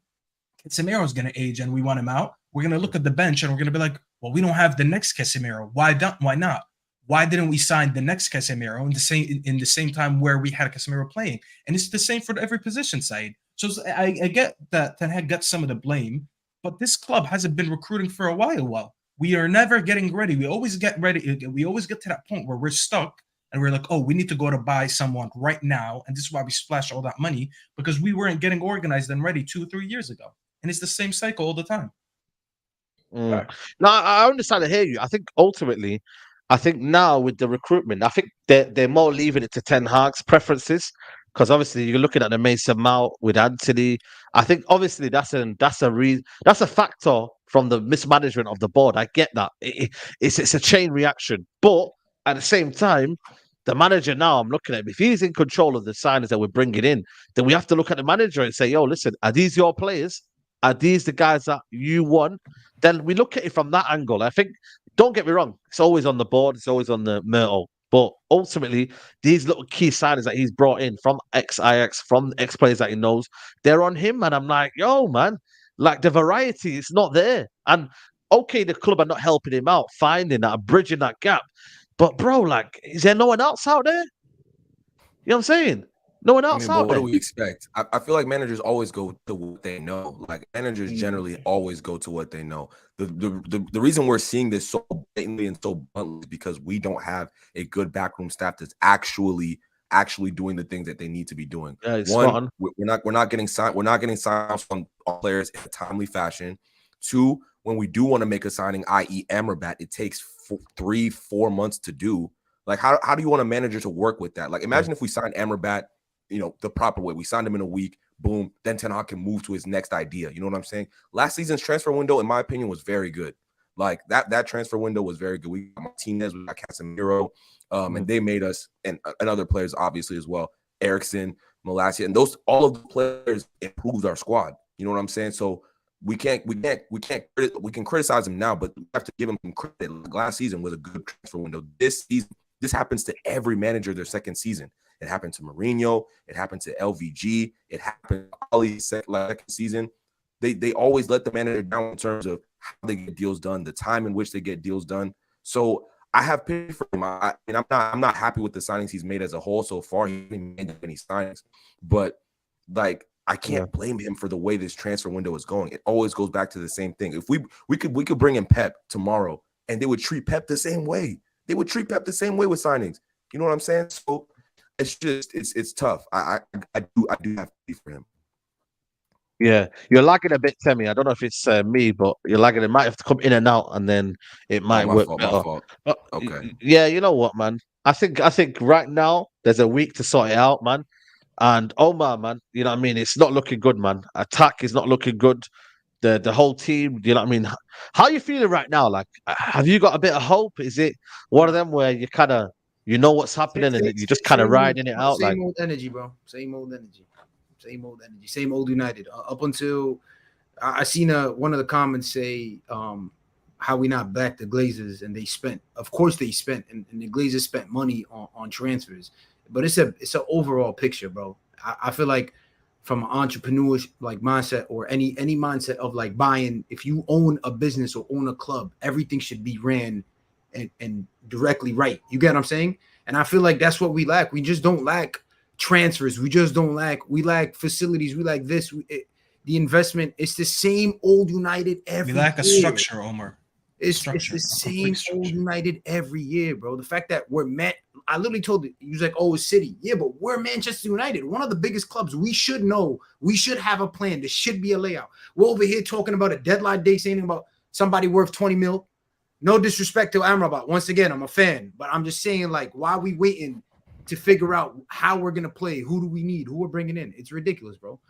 Casemiro is going to age and we want him out, we're going to look at the bench and we're going to be like, well, we don't have the next Casemiro. Why not? Why didn't we sign the next Casemiro in the same time where we had Casemiro playing? And it's the same for every position side. So I get that Ten Hag got some of the blame, but this club hasn't been recruiting for a while. We are never getting ready. We always get ready. We always get to that point where we're stuck and we're like, oh, we need to go to buy someone right now. And this is why we splash all that money, because we weren't getting organized and ready 2 or 3 years ago. And it's the same cycle all the time. No, I understand. I hear you. I think ultimately, now with the recruitment, I think they're more leaving it to Ten Hag's preferences, because obviously you're looking at the Mason Mount with Anthony. I think obviously that's a factor from the mismanagement of the board. I get that. It's a chain reaction, but at the same time, the manager now, I'm looking at him. If he's in control of the signings that we're bringing in, then we have to look at the manager and say, yo, listen, are these your players? Are these the guys that you want? Then we look at it from that angle. I think, don't get me wrong, it's always on the board, it's always on the Myrtle. But ultimately, these little key signings that he's brought in from ex-Ajax, from ex-players that he knows, they're on him. And I'm like, yo, man, like the variety is not there. And okay, the club are not helping him out, finding that, bridging that gap. But bro, like, is there no one else out there? You know what I'm saying? No one else out what there. do we expect? I feel like managers always go to what they know. Like managers generally always go to what they know. The reason we're seeing this so blatantly and so bluntly is because we don't have a good backroom staff that's actually doing the things that they need to be doing. Yeah, one, we're not getting sign-offs on players in a timely fashion. 2, when we do want to make a signing, i.e. Amrabat, it takes 3-4 months to do. Like how do you want a manager to work with that? Like imagine if we signed Amrabat, the proper way. We signed him in a week, boom, then Ten Hag can move to his next idea. You know what I'm saying? Last season's transfer window, in my opinion, was very good. Like that transfer window was very good. We got Martinez, we got Casemiro, and they made us, and other players obviously as well, Eriksson, Malacia, and all of the players improved our squad. You know what I'm saying? So we can criticize him now, but we have to give him some credit. Like last season was a good transfer window. This season This happens to every manager their second season. It happened to Mourinho. It happened to LVG. It happened to Ali's second season. They always let the manager down in terms of how they get deals done, the time in which they get deals done. So I have pity for him. I'm not happy with the signings he's made as a whole so far. He hasn't made any signings, but like I can't blame him for the way this transfer window is going. It always goes back to the same thing. If we could bring in Pep tomorrow, and they would treat Pep the same way. They would treat Pep the same way with signings. You know what I'm saying? So it's just it's tough. I do have pity for him. Yeah, you're lagging a bit, Temi. I don't know if it's me, but you're lagging. It might have to come in and out, and then it might work better. My fault. But, Okay. yeah, you know what, man? I think right now there's a week to sort it out, man. And Omar, man, you know what I mean? It's not looking good, man. Attack is not looking good. The whole team, you know what I mean? How are you feeling right now? Like, have you got a bit of hope? Is it one of them where you kind of you know what's happening and you just kind of riding it out? Same old energy, bro. Same old energy. Same old energy. Same old United. Up until I seen one of the comments say how we not back the Glazers, and they spent. Of course they spent, and the Glazers spent money on transfers. But it's an overall picture, bro. I feel like from an entrepreneurial like mindset or any mindset of like buying, if you own a business or own a club, everything should be ran and directly right. You get what I'm saying? And I feel like that's what we lack. We just don't lack transfers. We lack facilities. We lack this. The investment. It's the same old United every year. We lack a structure, Omar. It's the same old United every year, bro. The fact that we're I literally told you, he was like, oh, it's City. Yeah, but we're Manchester United, one of the biggest clubs. We should know. We should have a plan. There should be a layout. We're over here talking about a deadline day, saying about somebody worth 20 mil. No disrespect to Amrabat. Once again, I'm a fan, but I'm just saying, like, why are we waiting to figure out how we're going to play? Who do we need? Who we're bringing in? It's ridiculous, bro.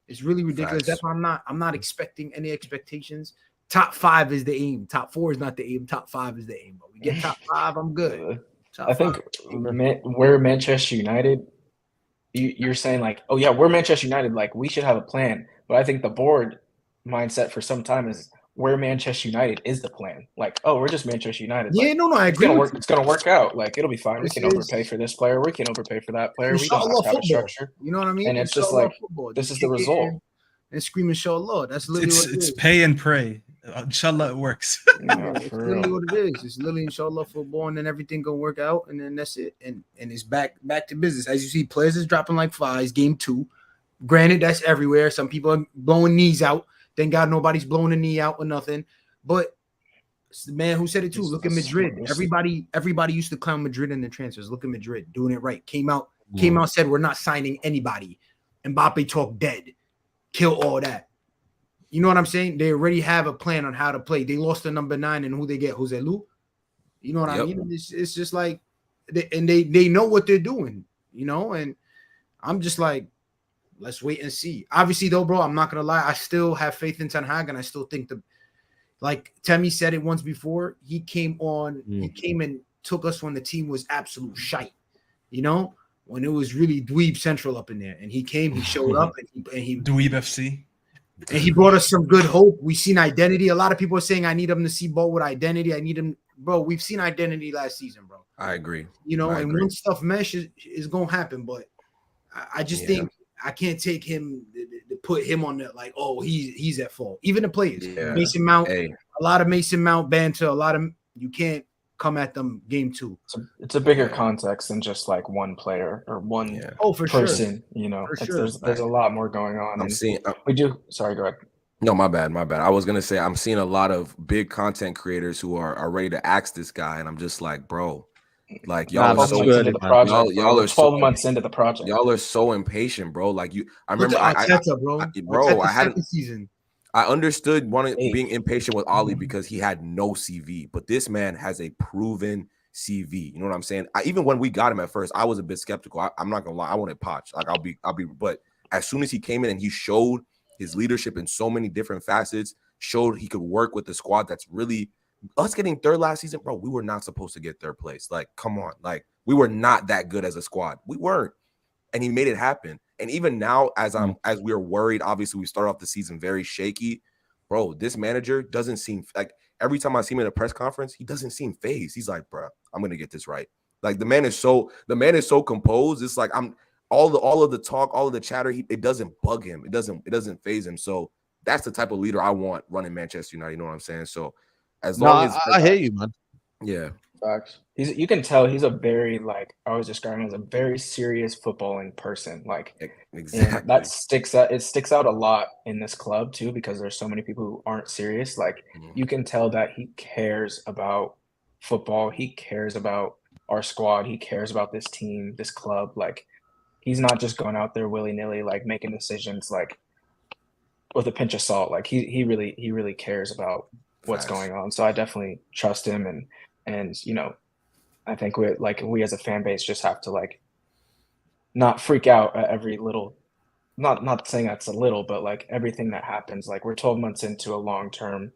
It's really ridiculous. Facts. That's why I'm not expecting any expectations. Top 5 is the aim. Top 4 is not the aim. Top 5 is the aim. But we get top 5, I'm good. I think we're Manchester United. You're saying like, oh yeah, we're Manchester United. Like we should have a plan. But I think the board mindset for some time is we're Manchester United is the plan. Like, oh, we're just Manchester United. Yeah, like, no, I agree. It's gonna work out. Like it'll be fine. We can overpay for this player. We can overpay for that player. We don't have to have a structure. You know what I mean? And it's just like this is the result. And screaming, "Inshallah!" That's literally what it is. It's pay and pray. Inshallah, it works. It's literally what it is. It's literally inshallah football, and then everything gonna work out, and then that's it. And it's back to business. As you see, players is dropping like flies. Game 2. Granted, that's everywhere. Some people are blowing knees out. Thank God nobody's blowing a knee out or nothing. But it's the man who said it too. Look at Madrid. Everybody used to clown Madrid in the transfers. Look at Madrid doing it right. Came out, said we're not signing anybody. Mbappe talk dead. Kill all that. You know what I'm saying? They already have a plan on how to play. They lost the number 9, and who they get? Jose Lu. You know what I mean? It's just like, they know what they're doing, you know? And I'm just like, let's wait and see. Obviously, though, bro, I'm not going to lie. I still have faith in Ten Hag, and I still think like Temi said it once before, he came and took us when the team was absolute shite, you know? When it was really Dweeb Central up in there. And he came, he showed up, and he Dweeb FC. And he brought us some good hope. We've seen identity. A lot of people are saying I need him to see ball with identity. I need him, bro. We've seen identity last season, bro. I agree. You know, when stuff meshes, is gonna happen. But I just think I can't take him to put him on that like, oh, he's at fault. Even the players, Mason Mount, a lot of Mason Mount banter. A lot of you can't come at them game 2. It's a bigger context than just like one player or one person. Sure. You know, there's a lot more going on. Sorry, go ahead. No, my bad. I was gonna say I'm seeing a lot of big content creators who are ready to axe this guy, and I'm just like, bro, like y'all are so into the project. Y'all are 12 months into the project. Y'all are so impatient, bro. Like I remember, bro. I had a season. I understood being impatient with Ollie because he had no CV, but this man has a proven CV. You know what I'm saying? Even when we got him at first, I was a bit skeptical. I'm not gonna lie, I wanted Poch. Like I'll be. But as soon as he came in and he showed his leadership in so many different facets, showed he could work with the squad. That's really us getting third last season, bro. We were not supposed to get third place. Like, come on, like we were not that good as a squad. We weren't, and he made it happen. And even now, as we're worried, obviously we start off the season very shaky, bro. This manager doesn't seem like every time I see him in a press conference, he doesn't seem phased. He's like, bro, I'm gonna get this right. Like the man is so composed. It's like all of the talk, all of the chatter, it doesn't bug him. It doesn't phase him. So that's the type of leader I want running Manchester United. You know what I'm saying? So as long as I hear you, man. Yeah. Facts. You can tell he's a very, like, I always describe him as a very serious footballing person. Like, exactly. And that sticks out. It sticks out a lot in this club too, because there's so many people who aren't serious. Like, you can tell that he cares about football. He cares about our squad. He cares about this team, this club. Like, he's not just going out there willy-nilly, like making decisions like with a pinch of salt. Like he really cares about what's going on. So I definitely trust him, and you know, I think we as a fan base just have to like not freak out at every little, not saying that's a little, but like everything that happens. Like, we're 12 months into a long-term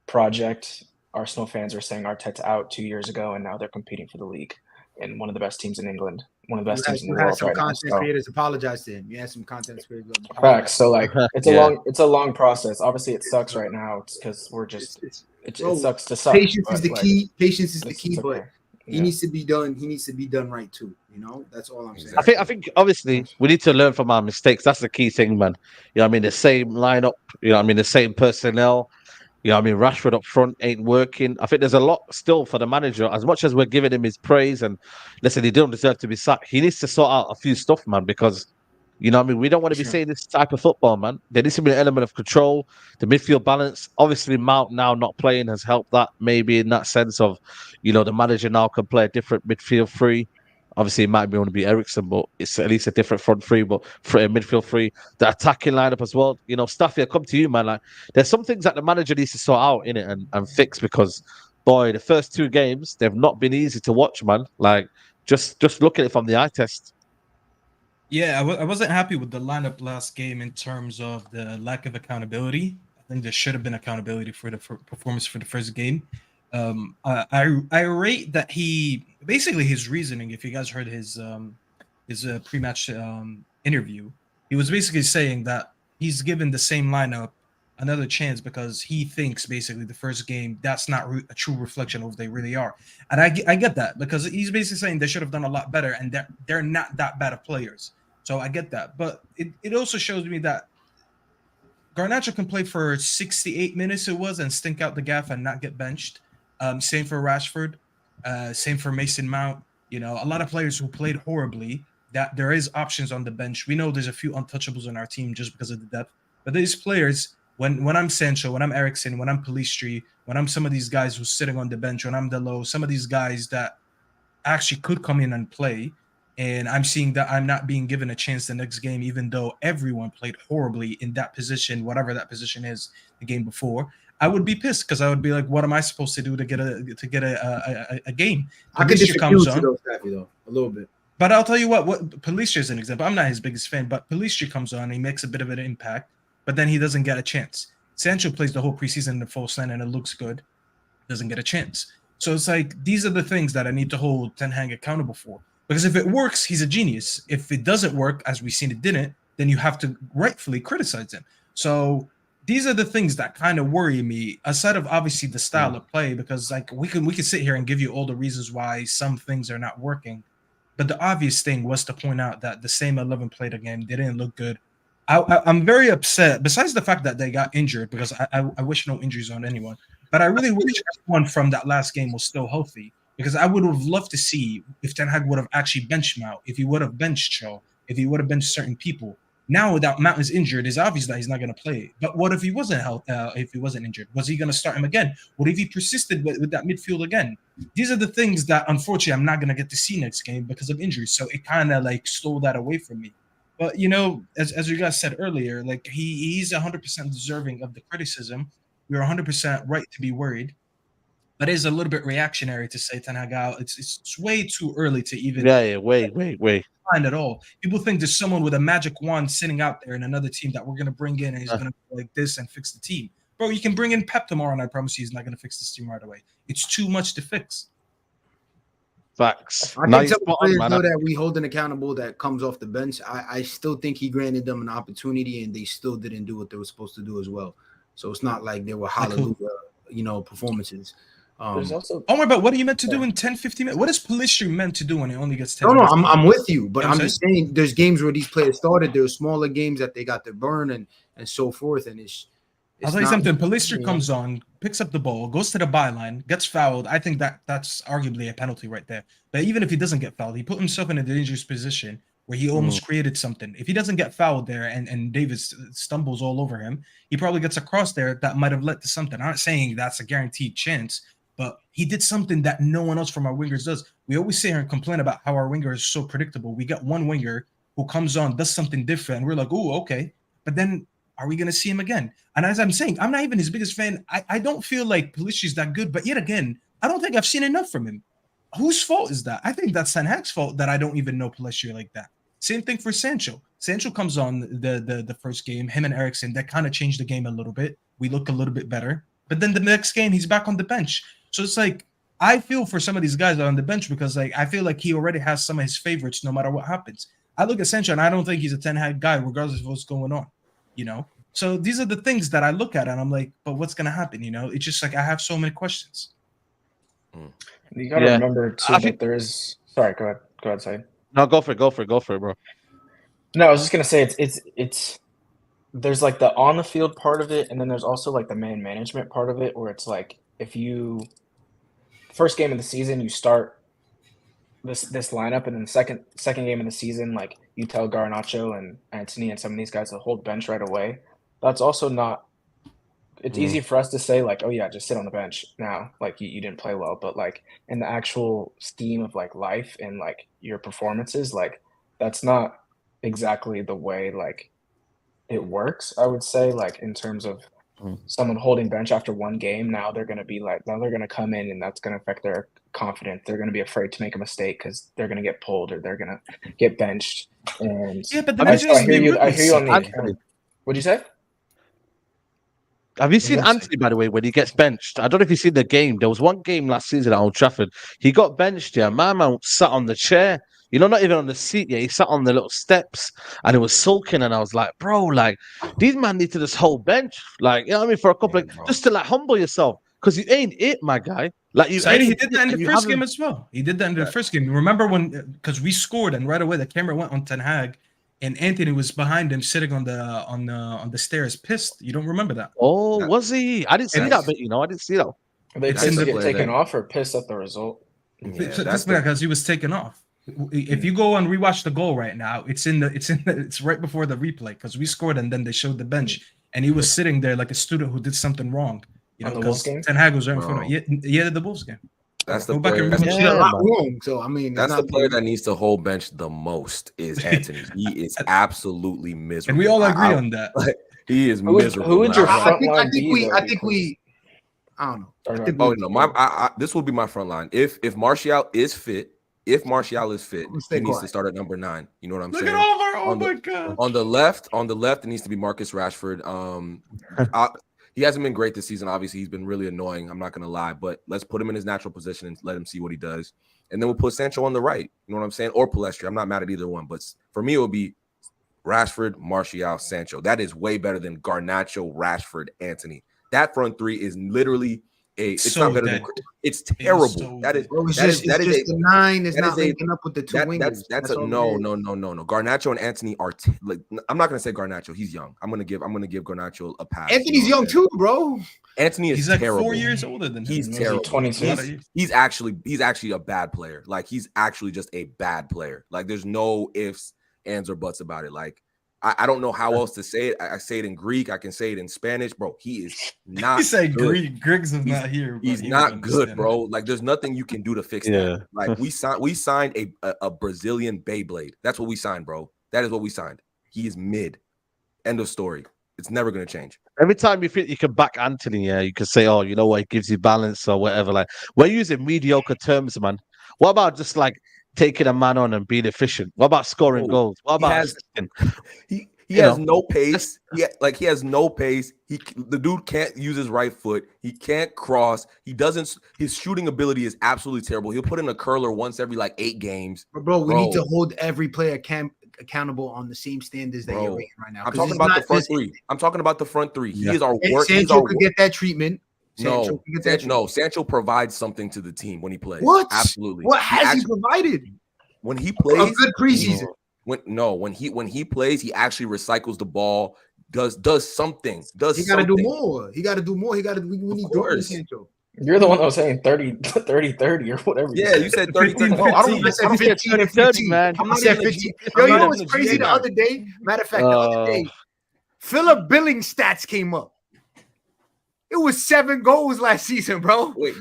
project. Arsenal fans were saying Arteta out 2 years ago, and now they're competing for the league and one of the best teams in England, one of the best teams in the world right now. Content creators apologize to him. You had some content creators. Facts. So like, it's a long process. Obviously, it sucks right now because we're just it sucks to suck. Patience is the key. Patience is the key, okay. but he needs to be done. He needs to be done right too. You know, that's all I'm saying. I think obviously we need to learn from our mistakes. That's the key thing, man. You know what I mean? The same lineup, you know what I mean, the same personnel. You know what I mean? Rashford up front ain't working. I think there's a lot still for the manager. As much as we're giving him his praise and listen, he don't deserve to be sacked. He needs to sort out a few stuff, man, because you know what I mean? We don't want to be saying this type of football, man. There needs to be an element of control, the midfield balance. Obviously, Mount now not playing has helped that, maybe in that sense of, you know, the manager now can play a different midfield three. Obviously, it might be want to be Ericsson, but it's at least a different front three, but for a midfield three, the attacking lineup as well. You know, Staffy, I come to you, man. Like, there's some things that the manager needs to sort out in it and fix, because, boy, the first two games they've not been easy to watch, man. Like, just look at it from the eye test. Yeah, I wasn't happy with the lineup last game in terms of the lack of accountability. I think there should have been accountability for the performance for the first game. I rate that he basically his reasoning. If you guys heard his pre-match interview, he was basically saying that he's given the same lineup another chance because he thinks basically the first game that's not a true reflection of what they really are. And I get that, because he's basically saying they should have done a lot better, and they're not that bad of players. So I get that, but it also shows me that Garnacho can play for 68 minutes and stink out the gaff and not get benched. Same for Rashford. Same for Mason Mount. You know, a lot of players who played horribly, that there is options on the bench. We know there's a few untouchables on our team just because of the depth. But these players, when I'm Sancho, when I'm Ericsson, when I'm Pellistri, when I'm some of these guys who's sitting on the bench, when I'm Delo, some of these guys that actually could come in and play, and I'm seeing that I'm not being given a chance the next game, even though everyone played horribly in that position, whatever that position is, the game before, I would be pissed, because I would be like, what am I supposed to do to get a game? I could disagree with you though, a little bit. But I'll tell you what Pellistri is an example. I'm not his biggest fan, but Pellistri comes on, he makes a bit of an impact, but then he doesn't get a chance. Sancho plays the whole preseason in the false line and it looks good, doesn't get a chance. So it's like, these are the things that I need to hold Ten Hag accountable for. Because if it works, he's a genius. If it doesn't work, as we've seen it didn't, then you have to rightfully criticize him. So these are the things that kind of worry me, aside of obviously the style of play, because like we can sit here and give you all the reasons why some things are not working. But the obvious thing was to point out that the same 11 played again, they didn't look good. I'm very upset, besides the fact that they got injured, because I wish no injuries on anyone. But I really wish everyone from that last game was still healthy, because I would have loved to see if Ten Hag would have actually benched Mount, if he would have benched Shaw, if he would have benched certain people. Now that Mount is injured, it's obvious that he's not going to play. But what if he wasn't if he wasn't injured? Was he going to start him again? What if he persisted with that midfield again? These are the things that, unfortunately, I'm not going to get to see next game because of injuries. So it kind of like stole that away from me. But, you know, as you guys said earlier, like he's 100% deserving of the criticism. We're 100% right to be worried. But it is a little bit reactionary to say Ten Hag out. It's way too early to even wait. Find at all. People think there's someone with a magic wand sitting out there in another team that we're going to bring in and he's going to go like this and fix the team. Bro, you can bring in Pep tomorrow and I promise you he's not going to fix this team right away. It's too much to fix. Facts. I can tell the players know that we hold an accountable that comes off the bench. I still think he granted them an opportunity and they still didn't do what they were supposed to do as well. So it's not like they were hallelujah, performances. There's also but what are you meant to do in 10, 15 minutes? What is Pellistri meant to do when he only gets 10 No, minutes? I'm with you, but You know I'm just saying there's games where these players started. There were smaller games that they got to burn and so forth, and I'll tell you something. Pellistri comes on, picks up the ball, goes to the byline, gets fouled. I think that's arguably a penalty right there. But even if he doesn't get fouled, he put himself in a dangerous position where he almost created something. If he doesn't get fouled there and Davis stumbles all over him, he probably gets a cross there that might have led to something. I'm not saying that's a guaranteed chance, but he did something that no one else from our wingers does. We always sit here and complain about how our winger is so predictable. We got one winger who comes on, does something different, and we're like, oh, okay. But then are we going to see him again? And as I'm saying, I'm not even his biggest fan. I don't feel like Pellistri's that good, but yet again, I don't think I've seen enough from him. Whose fault is that? I think that's Ten Hag's fault that I don't even know Pellistri like that. Same thing for Sancho. Sancho comes on the first game, him and Eriksen, that kind of changed the game a little bit. We look a little bit better. But then the next game, he's back on the bench. So it's like, I feel for some of these guys that are on the bench because like I feel like he already has some of his favorites no matter what happens. I look at Sancho and I don't think he's a Ten Hag guy regardless of what's going on, you know? So these are the things that I look at and I'm like, but what's going to happen, you know? It's just like I have so many questions. You got to remember, too, that there is... Sorry, go ahead, Said. No, go for it, bro. No, I was just going to say it's there's like the on the field part of it, and then there's also like the man management part of it, where it's like if you first game of the season you start this lineup, and then the second game of the season, like you tell Garnacho and Antony and some of these guys to hold bench right away. That's also not. It's easy for us to say like, oh yeah, just sit on the bench now, like you didn't play well, but like in the actual scheme of like life and like your performances, like that's not exactly the way like it works, I would say, like in terms of someone holding bench after one game. Now they're going to come in and that's going to affect their confidence. They're going to be afraid to make a mistake because they're going to get pulled or they're going to get benched. And yeah, but I hear you on the. What'd you say? Have you seen Antony, by the way, when he gets benched? I don't know if you've seen the game. There was one game last season at Old Trafford. He got benched, yeah. My man sat on the chair. You know, not even on the seat, yeah. He sat on the little steps and it was sulking. And I was like, bro, like, these man need to just hold bench. Like, you know what I mean? For a couple just to like humble yourself. Because you ain't it, my guy. Like you he did that in the first game as well. He did that in the first game. Remember when because we scored and right away the camera went on Ten Hag and Antony was behind him sitting on the stairs pissed. You don't remember that? Oh, was he? I didn't see that bit, you know. I didn't see that. They pissed to get taken off or pissed at the result? Yeah, that's because he was taken off. If you go and rewatch the goal right now, it's right before the replay because we scored and then they showed the bench and he was sitting there like a student who did something wrong. You know, because Ten Hag was right in front of him. Yeah, the Wolves game. That's the player. So I mean, that's the player that needs to hold bench the most is Antony. He is absolutely miserable, and we all agree on that. Like, he is miserable. Who would your front line be? I think we. I don't know. This will be my front line. If Martial is fit, he needs to start at number 9. You know what I'm saying? Look at over. Oh my god. On the left, it needs to be Marcus Rashford. He hasn't been great this season. Obviously, he's been really annoying. I'm not going to lie, but let's put him in his natural position and let him see what he does. And then we'll put Sancho on the right. You know what I'm saying? Or Pellistri. I'm not mad at either one. But for me, it would be Rashford, Martial, Sancho. That is way better than Garnacho, Rashford, Antony. That front three is literally it's not better than it's terrible. The 9 is not linking up with the two wingers. That's a no. Garnacho and Antony are like I'm not gonna say Garnacho. He's young. I'm gonna give Garnacho a pass. Anthony's young too, bro. Anthony is like terrible. 4 years older than him. He's terrible. 22. He's actually a bad player. Like he's actually just a bad player. Like there's no ifs, ands, or buts about it. Like I don't know how else to say it. I say it in Greek. I can say it in Spanish, bro. He is not. He said Greek. Griggs is not here. He's not good, bro. Like there's nothing you can do to fix that. Like we signed a Brazilian Beyblade. That's what we signed, bro. That is what we signed. He is mid. End of story. It's never gonna change. Every time you think you can back Antony, yeah, you can say, oh, you know what, it gives you balance or whatever. Like we're using mediocre terms, man. What about just like taking a man on and being efficient? What about scoring goals? What about he has no pace. He has no pace. The dude can't use his right foot. He can't cross. His shooting ability is absolutely terrible. He'll put in a curler once every like 8 games. Bro, we need to hold every player accountable on the same standards that you're rating right now. I'm talking about the front three. I'm talking about the front three. He is our worst. Sancho could get that treatment. Sancho provides something to the team when he plays. What? Absolutely. What has he provided? When he plays, a good preseason. When he plays, he actually recycles the ball. Does something. He got to do more. We need Jordan Sancho. You're the one that was saying 30 or whatever. Yeah, you said 30. I said 15 and 15, man. I said 15. Yo, you know what's crazy the other day? Matter of fact, the other day, Philip Billings stats came up. It was 7 goals last season, bro. Wait,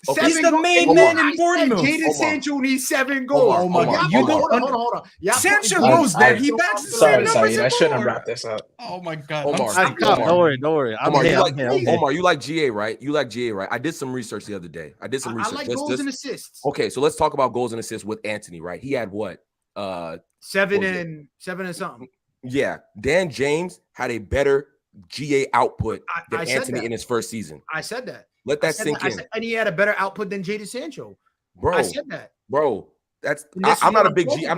okay. He's the main man in Bournemouth. Jadon Sancho needs 7 goals. Oh my God! Hold on. Sancho goes there. He backs the same numbers. Sorry, I shouldn't have wrapped this up. Oh my God! Omar, don't worry. Omar, you like GA, right? I did some research the other day. I like goals and assists. Okay, so let's talk about goals and assists with Anthony, right? He had what? 7 and something. Yeah, Dan James had a better GA output than Anthony in his first season. I said that. Let that sink in. And he had a better output than Jadon Sancho. Bro, I said that. Bro, I'm not a big GA guy.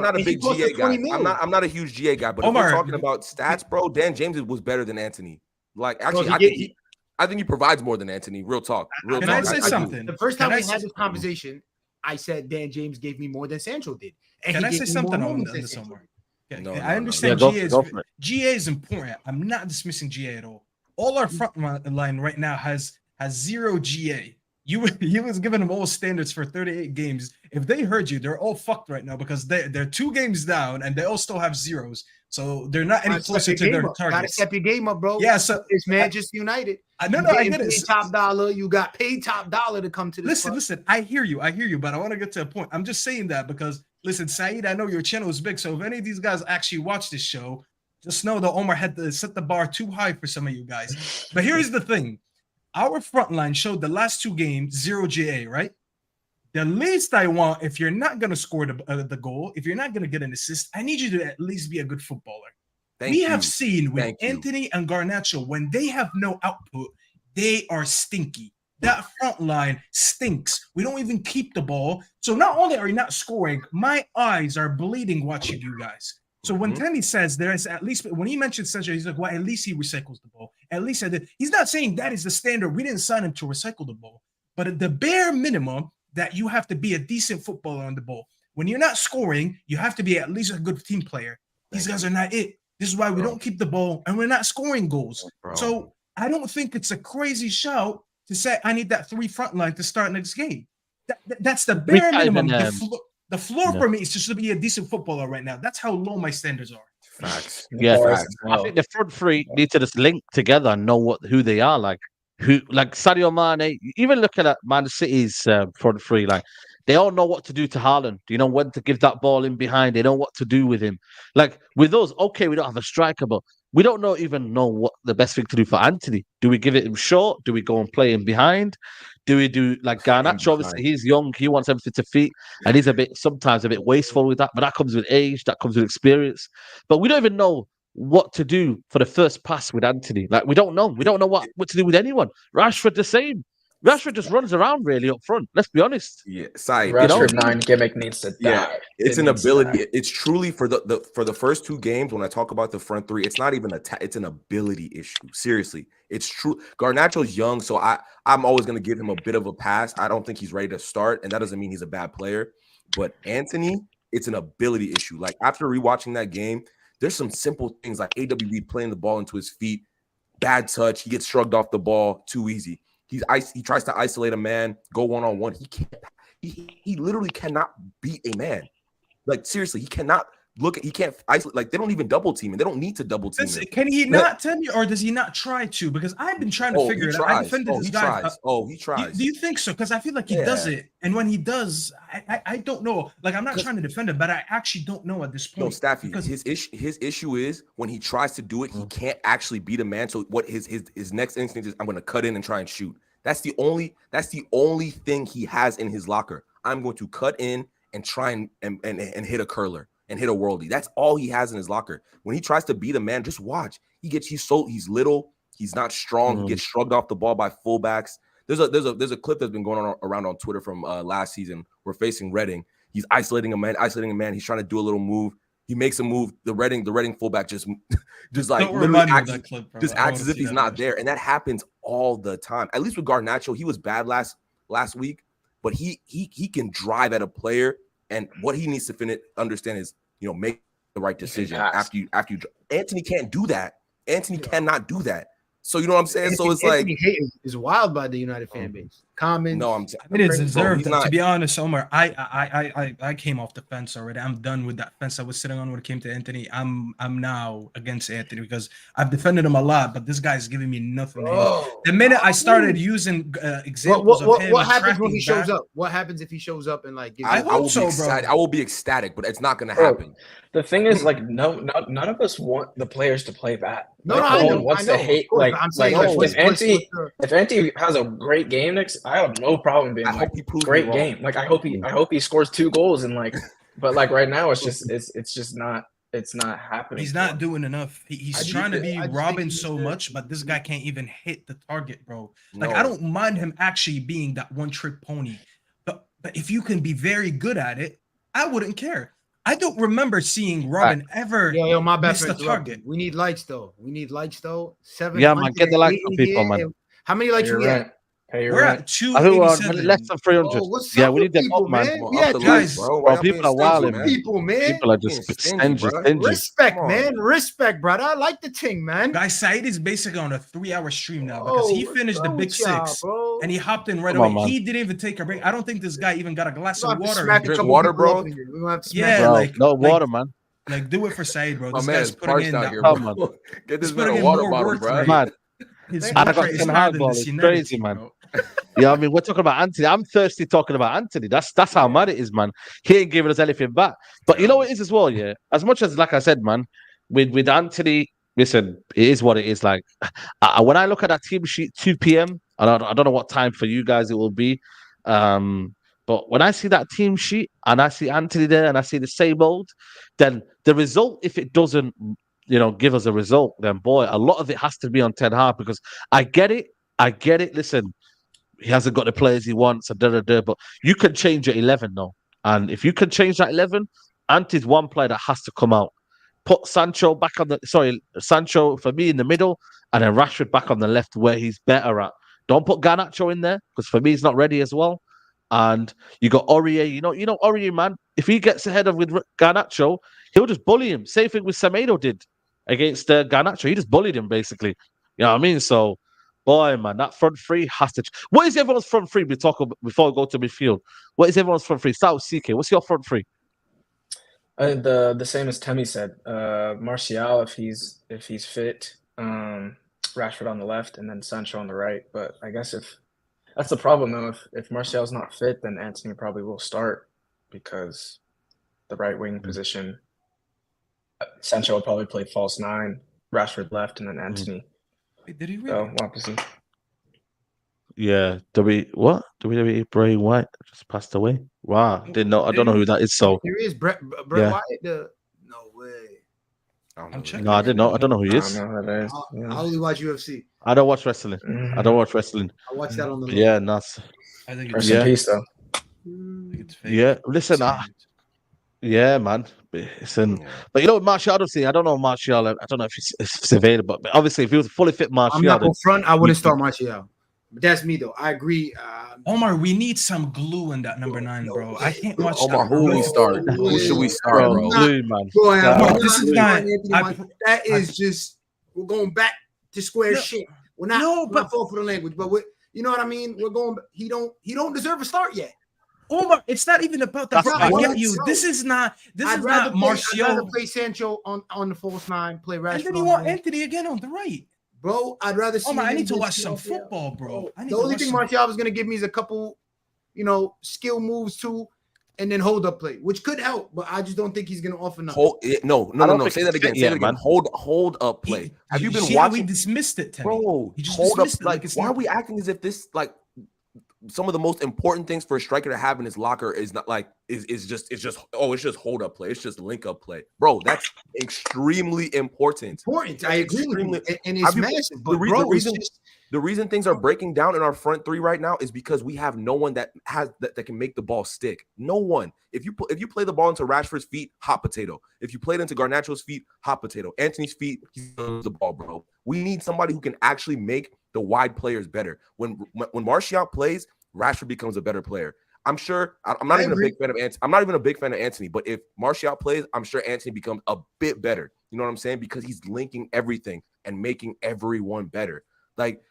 I'm not a huge GA guy, but Omar, if we're talking about stats, bro, Dan James was better than Anthony. Like, actually, I think he provides more than Anthony. Real talk. Can I say something? The first time we had this conversation, I said Dan James gave me more than Sancho did. And can I say something on this, Omar? No, I understand GA is important. I'm not dismissing GA at all. All our front line right now has 0 GA. He was giving them all standards for 38 games. If they heard you, they're all fucked right now because they're 2 games down and they all still have zeros. So they're not any closer to their targets. Gotta step your game up, bro. Yeah, so it's Manchester United. I get it. Top dollar. You got paid top dollar to come to this. Listen. I hear you, but I want to get to a point. I'm just saying that because listen, Saeed, I know your channel is big, so if any of these guys actually watch this show, just know that Omar had to set the bar too high for some of you guys. But here's the thing. Our front line showed the last 2 games 0 GA, right? The least I want, if you're not going to score the goal, if you're not going to get an assist, I need you to at least be a good footballer. We have seen with Anthony and Garnacho, when they have no output, they are stinky. That front line stinks. We don't even keep the ball. So not only are you not scoring, my eyes are bleeding watching you guys. So when Tenny says there is at least, when he mentioned Sancho, he's like, well, at least he recycles the ball. At least I did. He's not saying that is the standard. We didn't sign him to recycle the ball. But at the bare minimum that you have to be a decent footballer on the ball. When you're not scoring, you have to be at least a good team player. These guys are not it. This is why we don't keep the ball and we're not scoring goals. So I don't think it's a crazy shout to say I need that 3 front line to start next game. That's the bare minimum. The floor for me is just to be a decent footballer right now. That's how low my standards are. Facts. Yeah, I think the front 3 need to just link together and know who they are. Like Sadio Mane, even looking at Man City's front 3, like they all know what to do to Haaland. You know when to give that ball in behind. They know what to do with him. Like with us, okay, we don't have a striker, but we don't even know what the best thing to do for Anthony. Do we give it him short? Do we go and play him behind? Do we do like Garnacho? Obviously, he's young. He wants everything to fit, and he's sometimes a bit wasteful with that. But that comes with age. That comes with experience. But we don't even know what to do for the first pass with Anthony. Like we don't know. We don't know what to do with anyone. Rashford the same. Rashford just runs around really up front. Let's be honest. Yeah, side. Rashford 9 gimmick needs to die. Yeah, it's an ability. It's truly for the first 2 games. When I talk about the front 3, it's not even it's an ability issue. Seriously, it's true. Garnacho's young, so I'm always going to give him a bit of a pass. I don't think he's ready to start, and that doesn't mean he's a bad player. But Anthony, it's an ability issue. Like after rewatching that game, there's some simple things like AWB playing the ball into his feet, bad touch. He gets shrugged off the ball too easy. He tries to isolate a man, go one-on-one. He can't. He literally cannot beat a man. Like seriously, he cannot he can't isolate. Like they don't even double team him. They don't need to double team him. Can he not tell me, or does he not try to? Because I've been trying to figure it out. I defended this guy. He tries. Do you think so? Because I feel like he does it, and when he does, I don't know. Like I'm not trying to defend him, but I actually don't know at this point. No, Staffy. Because his issue is when he tries to do it, he can't actually beat a man. So what his next instinct is, I'm going to cut in and try and shoot. That's the only thing he has in his locker. I'm going to cut in and try and hit a curler and hit a worldie. That's all he has in his locker. When he tries to beat a man, just watch. He's little, he's not strong, he gets shrugged off the ball by fullbacks. There's a clip that's been going around on Twitter from last season. We're facing Reading. He's isolating a man. He's trying to do a little move. He makes a move. The Reading fullback just like literally acts as if he's not there. And that happens all the time. At least with Garnacho, he was bad last week, but he can drive at a player, and what he needs to understand is, make the right decision after you. Anthony can't do that. Anthony cannot do that. So you know what I'm saying? So it's Anthony Hayton is wild by the United fan base. Comments. No, it is deserved. To be honest, Omar, I came off the fence already. I'm done with that fence I was sitting on when it came to Anthony. I'm now against Anthony because I've defended him a lot, but this guy's giving me nothing. The minute I started using examples of him, what happens when he shows up? What happens if he shows up and like? I will be ecstatic, but it's not going to happen. The thing is, like, none of us want the players to play bad. No, one wants to hate. Like, I'm saying, if Anthony has a great game next, I have no problem being like, great game. Like, I hope he scores 2 goals and like, but like right now, it's just not happening. He's not doing enough. He's trying to be Robin so much, but this guy can't even hit the target, bro. Like, I don't mind him actually being that one-trick pony, but if you can be very good at it, I wouldn't care. I don't remember seeing Robin ever my bad miss the target. We need lights though. 7. Yeah, man, get the lights for people, man. How many lights we at? We're at 287. I think we're less than 300. We need them up, man. Guys, people are wild, man. People are just stingy. Respect, man. Respect, brother. I like the ting, man. Guys, Said is basically on a 3-hour stream now because he finished the Big Six and he hopped in right away. He didn't even take a break. I don't think this guy even got a glass of water. Drink water, bro. No water, man. Like, do it for Said, bro. This guy's putting in that work. Get this man a water bottle, bro. Man. I got Ten Hag ball. It's crazy, man. Yeah, I mean, we're talking about Anthony. I'm thirsty talking about Anthony. That's how mad it is, man. He ain't giving us anything back. But you know what it is as well, yeah? As much as, like I said, man, with Anthony, listen, it is what it is. Like, when I look at that team sheet, 2 p.m., and I don't know what time for you guys it will be, but when I see that team sheet and I see Anthony there and I see the same old, then the result, if it doesn't, give us a result, then boy, a lot of it has to be on Ten Hag because I get it. Listen, he hasn't got the players he wants, but you can change your 11 though. And if you can change that 11, Anti's one player that has to come out. Put Sancho Sancho for me in the middle, and then Rashford back on the left where he's better at. Don't put Garnacho in there because for me he's not ready as well. And you got Aurier, you know Aurier, man. If he gets ahead of with Garnacho, he'll just bully him. Same thing with Semedo did against Garnacho. He just bullied him basically. You know what I mean? So, boy, man, that front three has to. What is everyone's front three? We talk about before we go to midfield. What is everyone's front three? Start with CK. What's your front three? The same as Temi said. Martial, if he's fit, Rashford on the left, and then Sancho on the right. But I guess if that's the problem though, if Martial's not fit, then Anthony probably will start because the right wing position. Sancho will probably play false 9, Rashford left, and then Anthony. Wait, did he really? So we'll have to see. Yeah, WWE Bray White just passed away. Wow, didn't know. I don't know who that is. So there is Bray White. No way. I'm checking. No, I didn't know. I don't know who he is. I don't know who that is. I only watch UFC. I don't watch wrestling. I watch that on the. Yeah, nuts. I think it's in peace though. Yeah, listen. Yeah, man. Listen, but Martial, I don't know Martial. I don't know if it's available, but obviously, if he was fully fit, Martial. I'm not going front. I wouldn't start Martial. But that's me though. I agree. Omar, we need some glue in that number 9, bro. I can't watch Omar, that. Who should we start, bro? Glue, man. This is not. That is just. We're going back to square shit. We're not. No, but fall for the language. But you know what I mean. We're going. He don't deserve a start yet. Omar, it's not even about that. I get you. This is not Martial. I'd rather play Sancho on the false 9. Play Rashford. And then you want Anthony again on the right. Bro, I'd rather see. Omar, I need to watch some football, bro. The only thing Martial was going to give me is a couple, skill moves too, and then hold up play, which could help, but I just don't think he's going to offer nothing. No. Say that again. Say that again. Hold up play. Have you been watching? How we dismissed it, Teddy. Bro, just hold up. Like, why are we acting as if this some of the most important things for a striker to have in his locker is not like it's just hold up play. It's just link up play, bro. That's extremely important. I agree with you, and it's massive. But the reason things are breaking down in our front 3 right now is because we have no one that can make the ball stick. No one. If you play the ball into Rashford's feet, hot potato. If you play it into Garnacho's feet, hot potato. Anthony's feet, he's gonna lose the ball, bro. We need somebody who can actually make the wide players better. When Martial plays, Rashford becomes a better player. I'm sure. I'm not even a big fan of Anthony. I'm not even a big fan of Anthony. But if Martial plays, I'm sure Anthony becomes a bit better. You know what I'm saying? Because he's linking everything and making everyone better. Like,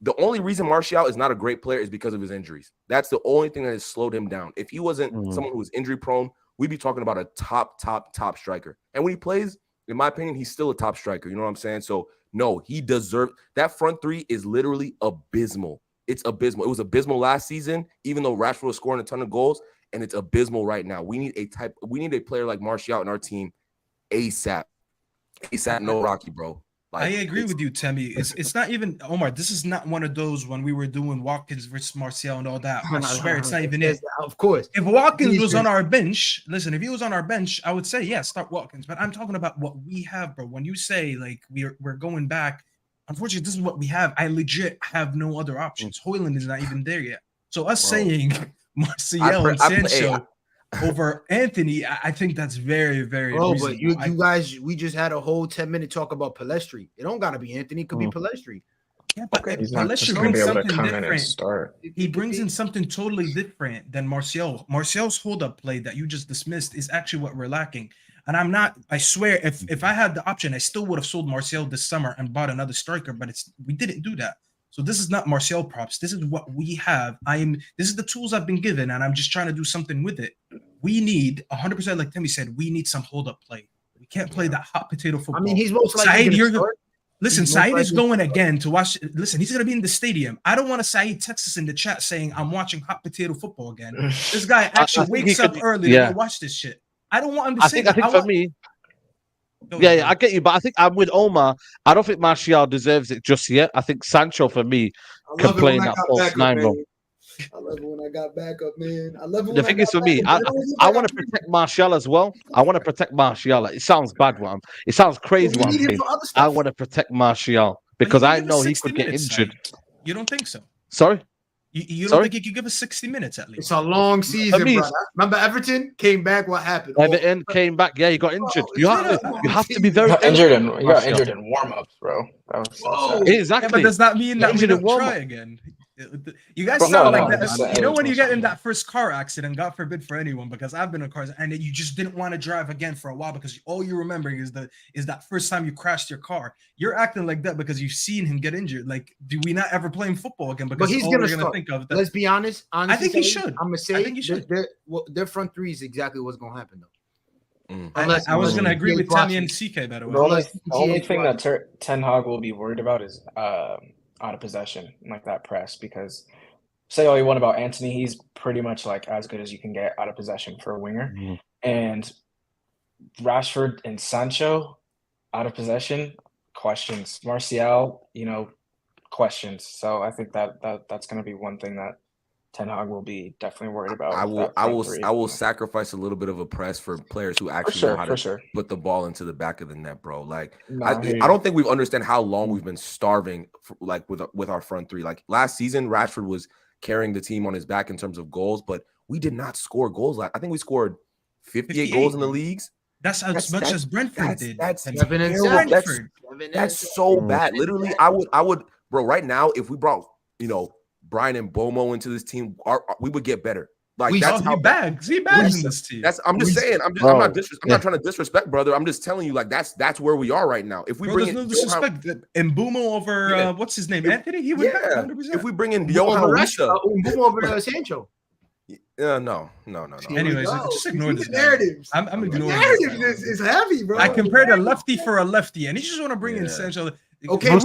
the only reason Martial is not a great player is because of his injuries. That's the only thing that has slowed him down. If he wasn't someone who was injury prone, we'd be talking about a top striker. And when he plays, in my opinion, he's still a top striker. You know what I'm saying? So no, he deserves that front three is literally abysmal. It's abysmal. It was abysmal last season, even though Rashford was scoring a ton of goals, and it's abysmal right now. We need a player like Martial in our team ASAP. ASAP, no Rocky, bro. Like, I agree with you, Temi. It's not even Omar. This is not one of those when we were doing Watkins versus Martial and all that. I swear it's not even it. Of course. If Watkins was on our bench, listen, if he was on our bench, I would say, yeah, start Watkins. But I'm talking about what we have, bro. When you say like we're going back, unfortunately, this is what we have. I legit have no other options. Hoyland is not even there yet. So us saying Martial and Sancho over Anthony, I think that's very, very reasonable. But you guys, we just had a whole 10-minute talk about Palestri. It don't gotta be Anthony, it could be Palestri. Yeah, but Palestri brings something different. He brings in something totally different than Martial. Martial's hold-up play that you just dismissed is actually what we're lacking. And I swear, if I had the option, I still would have sold Martial this summer and bought another striker, but we didn't do that. So this is not Martial props. This is what we have. This is the tools I've been given, and I'm just trying to do something with it. We need 100%, like Timmy said, we need some hold-up play. We can't play that hot potato football. I mean, he's most likely Listen, Saeed is going again to watch. Listen, he's going to be in the stadium. I don't want to Saeed text us in the chat saying, I'm watching hot potato football again. This guy actually wakes up early to watch this shit. I don't want him to say that. I think for me, I get you, but I think I'm with Omar. I don't think Martial deserves it just yet. I think Sancho, for me, can play in that false nine role. I love it when I got backup, man. I love it. The thing is, for me, I want to protect Martial as well. I want to protect Martial. It sounds bad, it sounds crazy. What I'm saying. I want to protect Martial because I know he could get injured. You don't think so? Sorry. You don't think he could give us 60 minutes at least? It's a long season, brother. Remember Everton came back? What happened? Everton came back. Yeah, he got injured. You have to be very injured in warm-ups, bro. Exactly. Yeah, but does that mean that we don't try again? You guys sound like that. You know when you get in that first car accident, God forbid for anyone, because I've been in cars, and then you just didn't want to drive again for a while because all you're remembering is that first time you crashed your car. You're acting like that because you've seen him get injured. Like, do we not ever play him football again? Because he's going to think of that. Let's be honest. I think he should. I'm gonna say I think he should. Their front three is exactly what's going to happen though. I was going to agree with Tanya and CK, by the way. The only thing that Ten Hag will be worried about is out of possession, like that press, because say all you want about Anthony, he's pretty much like as good as you can get out of possession for a winger. And Rashford and Sancho out of possession, questions. Martial, questions. So I think that's going to be one thing that Ten Hag will be definitely worried about. I will sacrifice a little bit of a press for players who actually know how to put the ball into the back of the net, bro. Like I don't think we've understand how long we've been starving with our front three. Like last season, Rashford was carrying the team on his back in terms of goals, but we did not score goals. I think we scored 58 goals in the leagues. That's as much as Brentford did. That's so bad. Literally, I would, bro. Right now, if we brought Brian and Bomo into this team, we would get better. Like that's how bags in this team. I'm just saying. I'm not trying to disrespect, brother. I'm just telling you, like that's where we are right now. If we bring in no disrespect, and Mbumo over what's his name, Anthony, he would. If we bring in Johan Risa, Mbumo over Sancho. No. Anyways, just ignore this. Narratives. I'm ignoring. Narratives is heavy, bro. I compared a lefty for a lefty, and you just want to bring in Sancho. Okay, that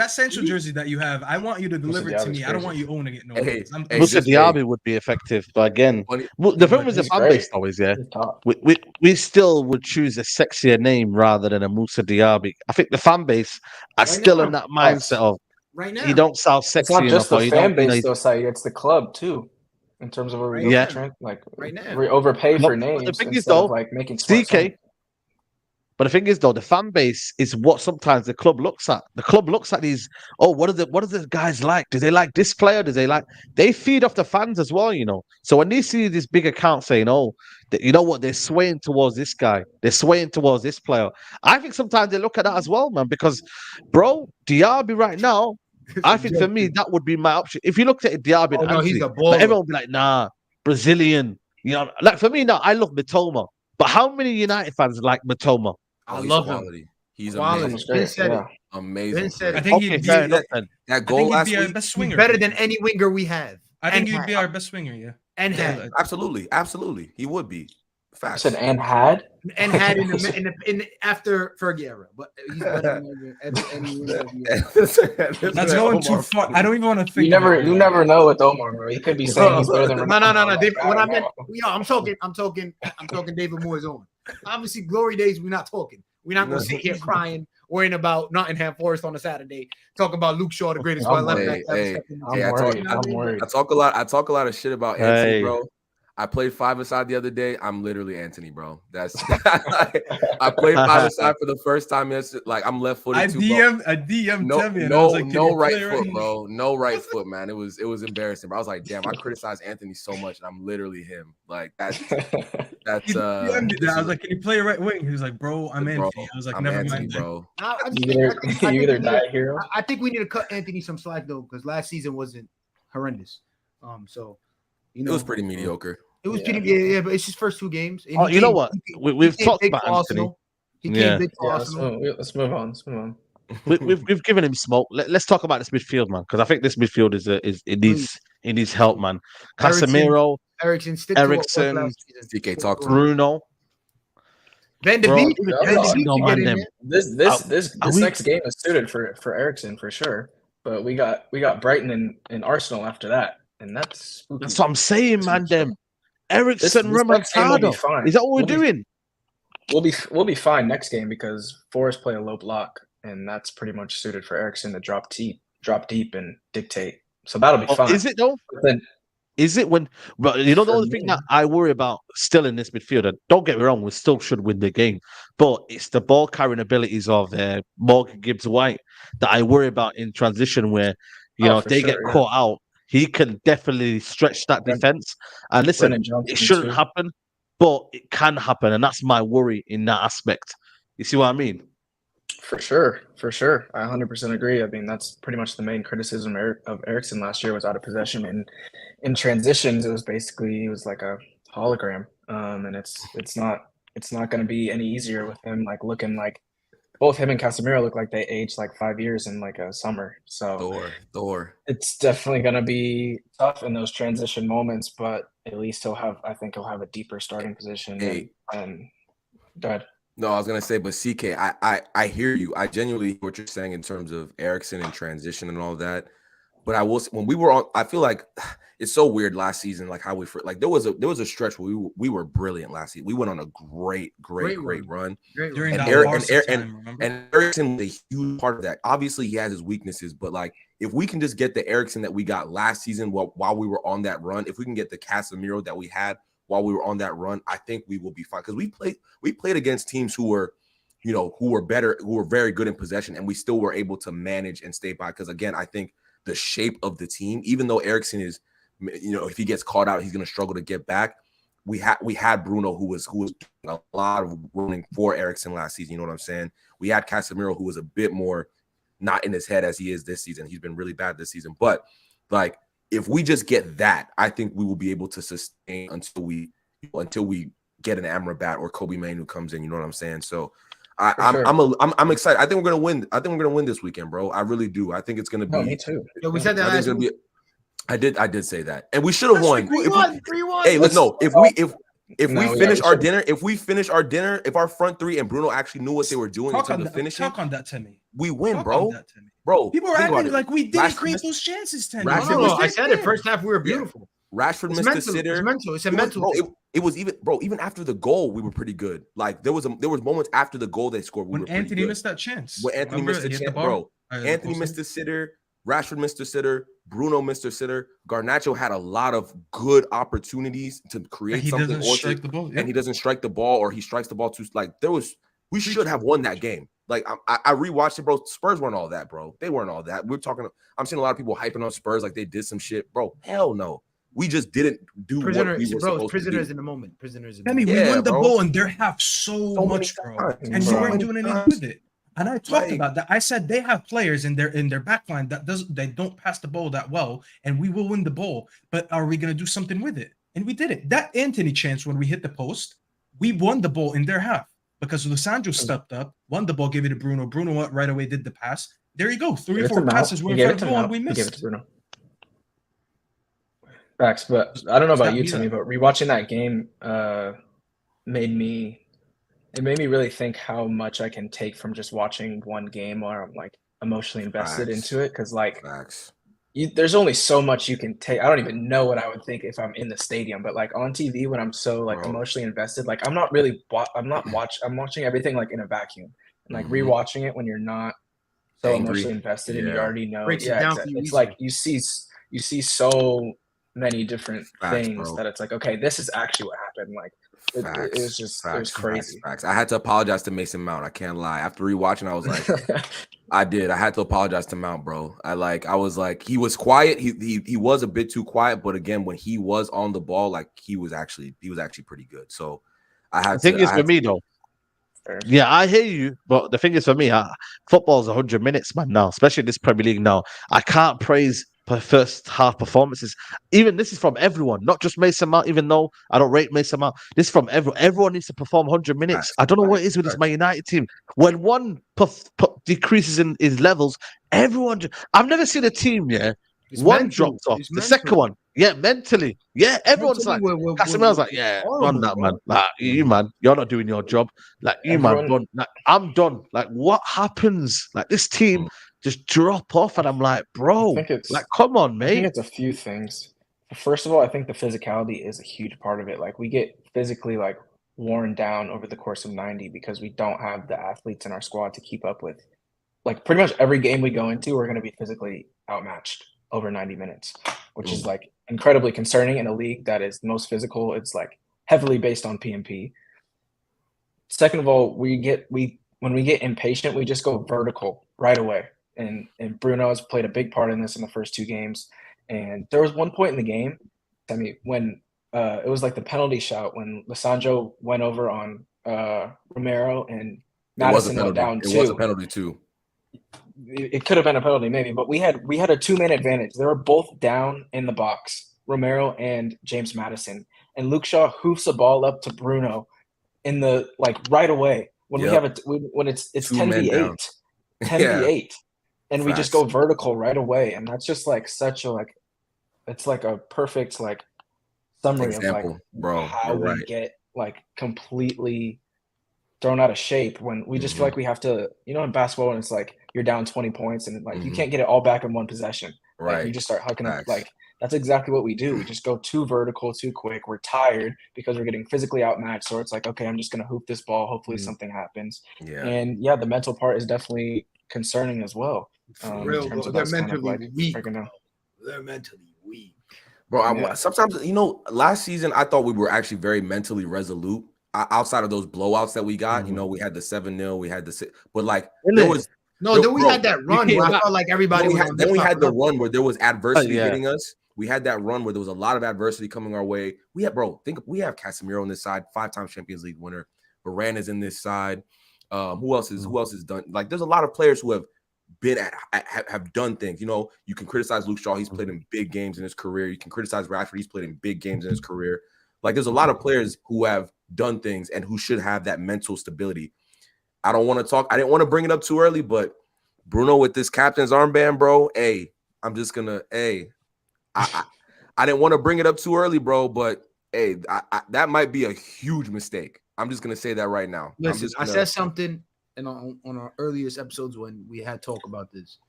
Sancho jersey that you have, I want you to deliver it to me. I don't want you owning it. Moussa Diaby would be effective, but again, the problem is the fan base always. We still would choose a sexier name rather than a Moussa Diaby. I think the fan base are still in that mindset of right now. You don't sound sexy enough. It's not just the fan base, though, Sai. It's the club too. In terms of where we right now, we overpay for names. The thing is, though, like making CK. But the thing is, though, the fan base is what sometimes the club looks at. The club looks at these. Oh, what are the guys like? Do they like this player? Do they like? They feed off the fans as well, you know. So when they see this big account saying, "Oh, you know what? They're swaying towards this guy. They're swaying towards this player." I think sometimes they look at that as well, man. Because, bro, Diaby right now, I think for me that would be my option. If you looked at it, Diaby and no, he's Anthony, a but baller. everyone would be like, "Nah, Brazilian." You know, like for me now, I love Mitoma. But how many United fans like Matoma? I he's love quality. him. He's Quality. amazing. Ben said it. Amazing. Ben said I it. think Okay, he'd fair be enough then. That goal last our week. best He's swinger. better than any winger we have. I think And he'd be our best swinger. Yeah. And Yeah, had absolutely. He would be. I Facts. said and had. in the after Fergie era, but he's better than any winger we have. That's going too far. I don't even want to think. You never know with Omar, bro. He could be saying he's better than No. Ronaldo. David, I what I don't meant, know. I'm talking David Moyes on. Obviously, glory days, we're not talking. We're not going to sit here crying, worrying about Nottingham Forest on a Saturday, talking about Luke Shaw, the greatest I'm left worried. back. I'm worried. I talk a lot of shit about Anthony, bro. I played 5-a-side the other day. I'm literally Anthony, bro. That's I played 5-a-side for the first time yesterday. Like I'm left-footed I too. DM'd No, Tevin, and I was like, no right foot, bro. No right foot, man. It was embarrassing. Bro. I was like, damn, I criticized Anthony so much, and I'm literally him. Like that's He DM'd me that. I was like, can you play right wing? He was like, bro, I'm Anthony. I was like, I'm never Anthony, mind, bro. You either die hero. I think we need to cut Anthony some slack though, because last season wasn't horrendous. So you know, It was pretty mediocre. It was pretty, yeah, but it's his first 2 games. And Oh, you know what? We've talked big about for Anthony. Arsenal. He came big for Arsenal. Let's move on. We've given him smoke. Let's talk about this midfield, man, because I think this midfield is it needs help, man. Casemiro, Eriksen, CK, talk to Bruno, Van de Bro, Beek. even Van de Eriksen Beek don't can get mind in them. there. This next game is suited for Eriksen for sure. But we got Brighton and Arsenal after that, and that's What I'm saying, man. Them Eriksen, this next game will be Remontada. fine. Is that what we're doing? We'll be fine next game because Forest play a low block, and that's pretty much suited for Eriksen to drop deep and dictate. So that'll be fine. Is it though? But then, Is it when? But you know the only thing that I worry about still in this midfield. And don't get me wrong, we still should win the game, but it's the ball carrying abilities of Morgan Gibbs-White that I worry about in transition. Where if they get caught out, he can definitely stretch that defense. And listen, it shouldn't happen, but it can happen, and that's my worry in that aspect. You see what I mean? For sure. I 100% agree. I mean, that's pretty much the main criticism of Eriksen last year was out of possession. And in transitions, it was basically he was like a hologram. And it's not going to be any easier with him looking like both him and Casemiro look like they aged like 5 years in like a summer. So Thor. It's definitely going to be tough in those transition moments, but at least he'll have a deeper starting position. And go ahead. No, I was gonna say, but CK, I hear you. I genuinely hear what you're saying in terms of Eriksen and transition and all that. But I will, when we were on, I feel like it's so weird last season, like how there was a stretch where we were brilliant last season. We went on a great run. During and Eriksen was a huge part of that. Obviously, he has his weaknesses, but like if we can just get the Eriksen that we got last season while we were on that run, if we can get the Casemiro that we had while we were on that run, I think we will be fine. Because we played against teams who were better, who were very good in possession, and we still were able to manage and stay by. Because again, I think the shape of the team, even though Eriksen is, if he gets caught out, he's going to struggle to get back. We had Bruno who was doing a lot of running for Eriksen last season. You know what I'm saying? We had Casemiro who was a bit more not in his head as he is this season. He's been really bad this season, but like, if we just get that, I think we will be able to sustain until we get an Amrabat or Kobe Main who comes in. You know what I'm saying? So I'm excited. I think we're gonna win. I think we're gonna win this weekend, bro. I really do. I think it's gonna be. No, me too. Yeah, we said that last week. I did say that, and we should have won. 3-1. Hey, let's know if we finish our dinner, if our front three and Bruno actually knew what they were doing in terms of finishing, talk on that to me. We win, bro. Bro, people are acting like we didn't create those chances. No, I said it. First half we were beautiful. Rashford missed the sitter. It's a mental. It was even after the goal, we were pretty good. Like there was moments after the goal they scored. When Anthony missed that chance. When Anthony missed the chance, bro. Anthony missed the sitter. Rashford missed the sitter. Bruno missed the sitter. Garnacho had a lot of good opportunities to create something. Strike the ball, and he doesn't strike the ball, or he strikes the ball too. Like we We should have won that game. Like I rewatched it, bro. Spurs weren't all that, bro. They weren't all that. I'm seeing a lot of people hyping on Spurs like they did some shit, bro. Hell no. We just didn't do what we were supposed to do. Prisoners in the moment. Prisoners in the Kenny, moment. we won the bro. ball in their half so much, bro. And you weren't doing anything with it. And I talked about that. I said they have players in their back line they don't pass the ball that well, and we will win the ball. But are we gonna do something with it? And we did it. That Anthony chance when we hit the post, we won the ball in their half because Lissandro stepped up, won the ball, gave it to Bruno. Bruno right away did the pass. There you go. 3 or 4 passes were in front of the goal, and we missed. He gave it to Bruno. Facts, but I don't know about you, Timmy, but rewatching that game made me really think how much I can take from just watching one game where I'm like emotionally invested into it. Because like, there's only so much you can take. I don't even know what I would think if I'm in the stadium, but like on TV when I'm so like emotionally invested, like I'm watching everything like in a vacuum, and like rewatching it when you're not so emotionally invested and you already know. It's like you see so many different things that it's like, okay, this is actually what happened. Like it was crazy. Facts. I had to apologize to Mason Mount. I can't lie. After rewatching, I was like, I had to apologize to Mount, bro. I was like, he was quiet. He was a bit too quiet, but again, when he was on the ball, like he was actually pretty good. So the thing is for me though. Yeah, I hear you, but the thing is for me, football's 100 minutes, man. Now, especially this Premier League now, I can't praise first half performances. Even this is from everyone, not just Mason Mount. Even though I don't rate Mason Mount, this is from everyone. Everyone needs to perform 100 minutes. I don't know what it is with this Man United team. When one decreases in his levels, everyone. I've never seen a team. One dropped off. The second one, mentally, everyone's like, Casemiro's like, run that, man. Like, you, man, you're not doing your job. Like, you, man, done. Like, I'm done. Like, what happens? Like, this team just drop off, and I'm like, bro, like, come on, mate. I think it's a few things. First of all, I think the physicality is a huge part of it. Like, we get physically like worn down over the course of 90 because we don't have the athletes in our squad to keep up with. Like, pretty much every game we go into, we're going to be physically outmatched over 90 minutes, which is like incredibly concerning in a league that is most physical. It's like heavily based on PMP. Second of all, when we get impatient, we just go vertical right away. And Bruno has played a big part in this in the first 2 games. And there was one point in the game, I mean, when it was like the penalty shout when Lissandro went over on Romero and Madison went down too. It was a penalty too. It could have been a penalty maybe, but we had a 2-man advantage. They were both down in the box, Romero and James Madison, and Luke Shaw hoofs a ball up to Bruno in the like right away when we have when it's 10v8, 10v8, and we just go vertical right away, and that's just like such a like it's like a perfect like summary of like how we get like completely thrown out of shape when we just feel like we have to, you know, in basketball when it's like you're down 20 points and like you can't get it all back in one possession. Right. Like, you just start hucking up. Like that's exactly what we do. We just go too vertical, too quick. We're tired because we're getting physically outmatched. So it's like, okay, I'm just gonna hoop this ball. Hopefully something happens. Yeah. And the mental part is definitely concerning as well. Real, they're mentally weak. They're mentally weak. Bro, sometimes, you know, last season I thought we were actually very mentally resolute. Outside of those blowouts that we got, you know, we had the 7-0, we had the but like there was then we had that run where I felt like everybody we had the run where there was adversity hitting us. We had that run where there was a lot of adversity coming our way. We have Casemiro on this side, 5-time Champions League winner. Varane is in this side. Who else is done? Like there's a lot of players who have been have done things. You know, you can criticize Luke Shaw, he's played in big games in his career. You can criticize Rashford, he's played in big games in his career. Like there's a lot of players who have done things and who should have that mental stability. I didn't want to bring it up too early, but Bruno with this captain's armband, bro. I didn't want to bring it up too early, bro, but that might be a huge mistake. I'm just gonna say that right now. Listen, I said something on our earliest episodes when we had talk about this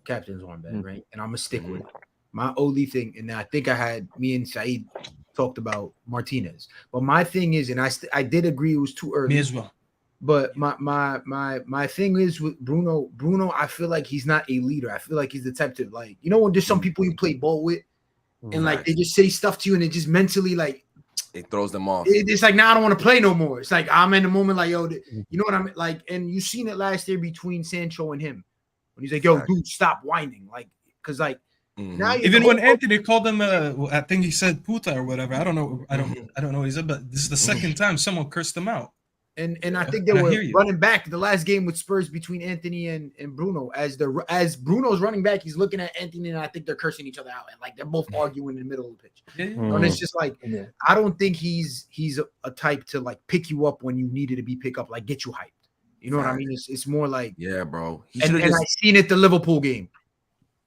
captain's armband, right? And I'm gonna stick with it. My only thing, and I think me and Saeed talked about Martinez, but my thing is, and I did agree it was too early. Me as well. But my thing is with Bruno. I feel like he's not a leader. I feel like he's the type to when there's some people you play ball with, and like they just say stuff to you, and it just mentally like It throws them off. It's like now I don't want to play no more. It's like I'm in the moment, like yo, you know what I'm like, and you seen it last year between Sancho and him when he's like, yo, dude, stop whining, like, because like now even when Anthony called him, I think he said puta or whatever. I don't know. I don't know what he said, but this is the second time someone cursed him out. And I think they were running back the last game with Spurs between Anthony and Bruno. As Bruno's running back, he's looking at Anthony, and I think they're cursing each other out, and like they're both arguing in the middle of the pitch. And it's just like I don't think he's a type to like pick you up when you needed to be picked up, like get you hyped. You know what I mean? It's more like bro. And I seen it the Liverpool game,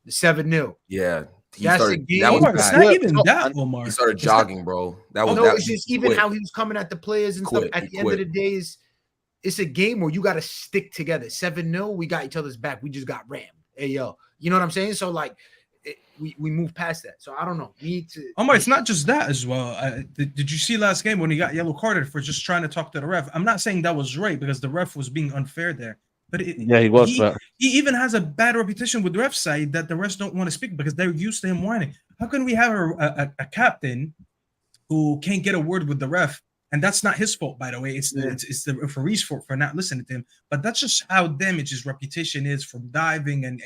the 7-0. Yeah. That's the game. It's not even that, Omar. He started jogging, bro. It's just even how he was coming at the players and stuff. At the end of the day, it's a game where you got to stick together. 7-0, we got each other's back. We just got rammed. Hey, yo. You know what I'm saying? So, like, we move past that. So, I don't know. Omar, it's not just that as well. Did you see last game when he got yellow carded for just trying to talk to the ref? I'm not saying that was right because the ref was being unfair there. But he was. He even has a bad reputation with the ref side that the refs don't want to speak because they're used to him whining. How can we have a captain who can't get a word with the ref? And that's not his fault, by the way. It's the referee's fault for not listening to him. But that's just how damaged his reputation is from diving and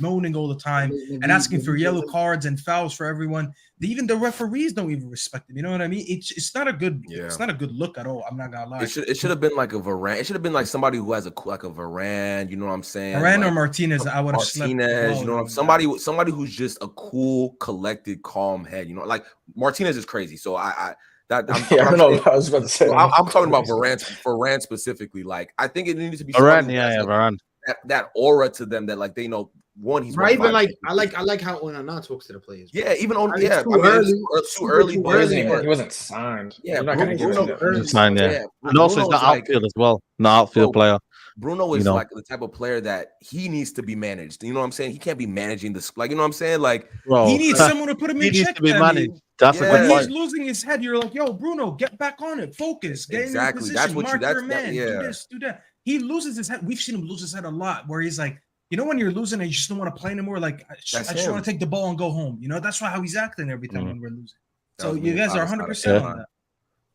moaning all the time and asking for yellow cards and fouls for everyone. Even the referees don't even respect him. You know what I mean? It's not a good it's not a good look at all. I'm not gonna lie. It should have been like a Varane. It should have been like somebody who has a Varane. You know what I'm saying? Varane like, or Martinez. I would have slept. You know, somebody who's just a cool, collected, calm head. You know, like Martinez is crazy. So I don't know what I was about to say. I'm talking about Varane specifically. Like I think it needs to be Varane. Varane. That aura to them that like they know. One, he's right, but like I like how Onana talks to the players. Yeah, even on too early. He wasn't signed. Yeah, Bruno signed. Yeah, and also he's not outfield as well. Not outfield player. Bruno is like the type of player that he needs to be managed. You know what I'm saying? He can't be managing this. Like you know what I'm saying? Like he needs someone to put him in check. He needs to be managed. That's when he's losing his head. You're like, yo, Bruno, get back on it. Focus. Get in your position. That's what mark your man. Yeah. Do this. Do that. He loses his head. We've seen him lose his head a lot. Where he's like. You know when you're losing and you just don't want to play anymore? Like, I just want to take the ball and go home. You know, that's how he's acting every time when we're losing. So you guys are 100% on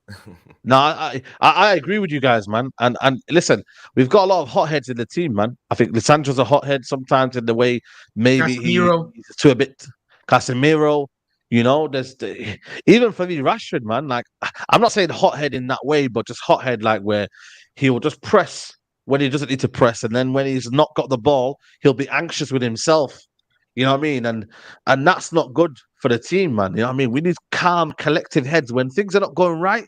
that. No, I agree with you guys, man. And listen, we've got a lot of hotheads in the team, man. I think Lisandro's a hothead sometimes in the way maybe he's too a bit Casemiro. You know, even for me, Rashford, man. Like, I'm not saying hothead in that way, but just hothead like where he will just press when he doesn't need to press, and then when he's not got the ball, he'll be anxious with himself. You know what I mean? And that's not good for the team, man. You know what I mean? We need calm, collective heads when things are not going right.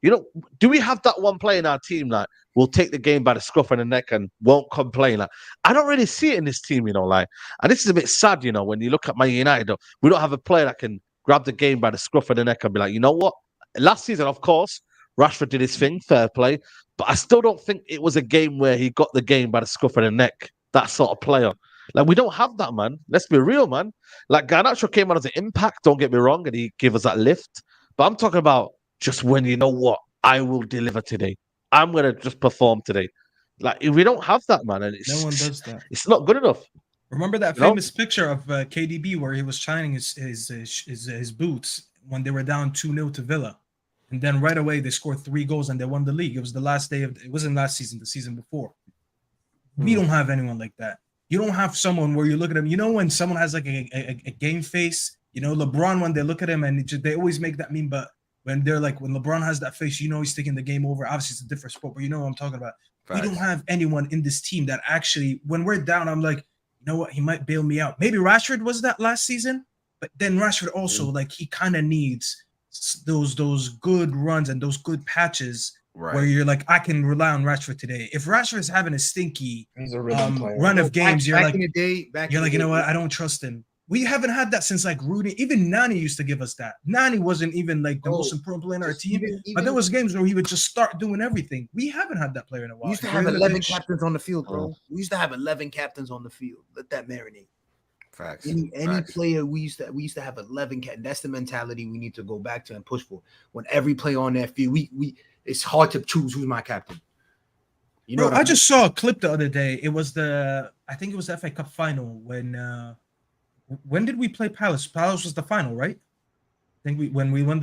You know, do we have that one player in our team that will take the game by the scruff of the neck and won't complain? Like, I don't really see it in this team, you know, like, and this is a bit sad, you know, when you look at Man United, we don't have a player that can grab the game by the scruff of the neck and be like, you know what? Last season, of course, Rashford did his thing, fair play. But I still don't think it was a game where he got the game by the scruff of the neck. That sort of player. Like, we don't have that, man. Let's be real, man. Like, Garnacho came on as an impact, don't get me wrong, and he gave us that lift. But I'm talking about just when, you know what, I will deliver today. I'm going to just perform today. Like, we don't have that, man. And no one does that. It's not good enough. Remember that famous picture of KDB where he was shining his boots when they were down 2-0 to Villa? And then right away they scored 3 goals and they won the league. It was the last day it wasn't last season, the season before. We don't have anyone like that. You don't have someone where you look at him. You know when someone has like a game face, you know, LeBron, when they look at him and they always make that meme, but when they're like, when LeBron has that face, you know he's taking the game over. Obviously it's a different sport, but you know what I'm talking about. Right. We don't have anyone in this team that actually, when we're down, I'm like, you know what, he might bail me out. Maybe Rashford was that last season, but then Rashford also, like, he kind of needs those good runs and those good patches where you're like, I can rely on Rashford today. If Rashford is having a stinky run of games, you're like, you know what, I don't trust him. We haven't had that since like Rudy. Even Nani used to give us that. Nani wasn't even like the most important player in our team, but there was games where he would just start doing everything. We haven't had that player in a while. We used to have 11 captains on the field, bro. We used to have 11 captains on the field. Let that marinate. Facts. Any player we used to have 11 captains. That's the mentality we need to go back to and push for. When every player on that field, we it's hard to choose who's my captain. You know, I just saw a clip the other day. It was I think it was the FA Cup final when did we play Palace? Palace was the final, right? I think when we won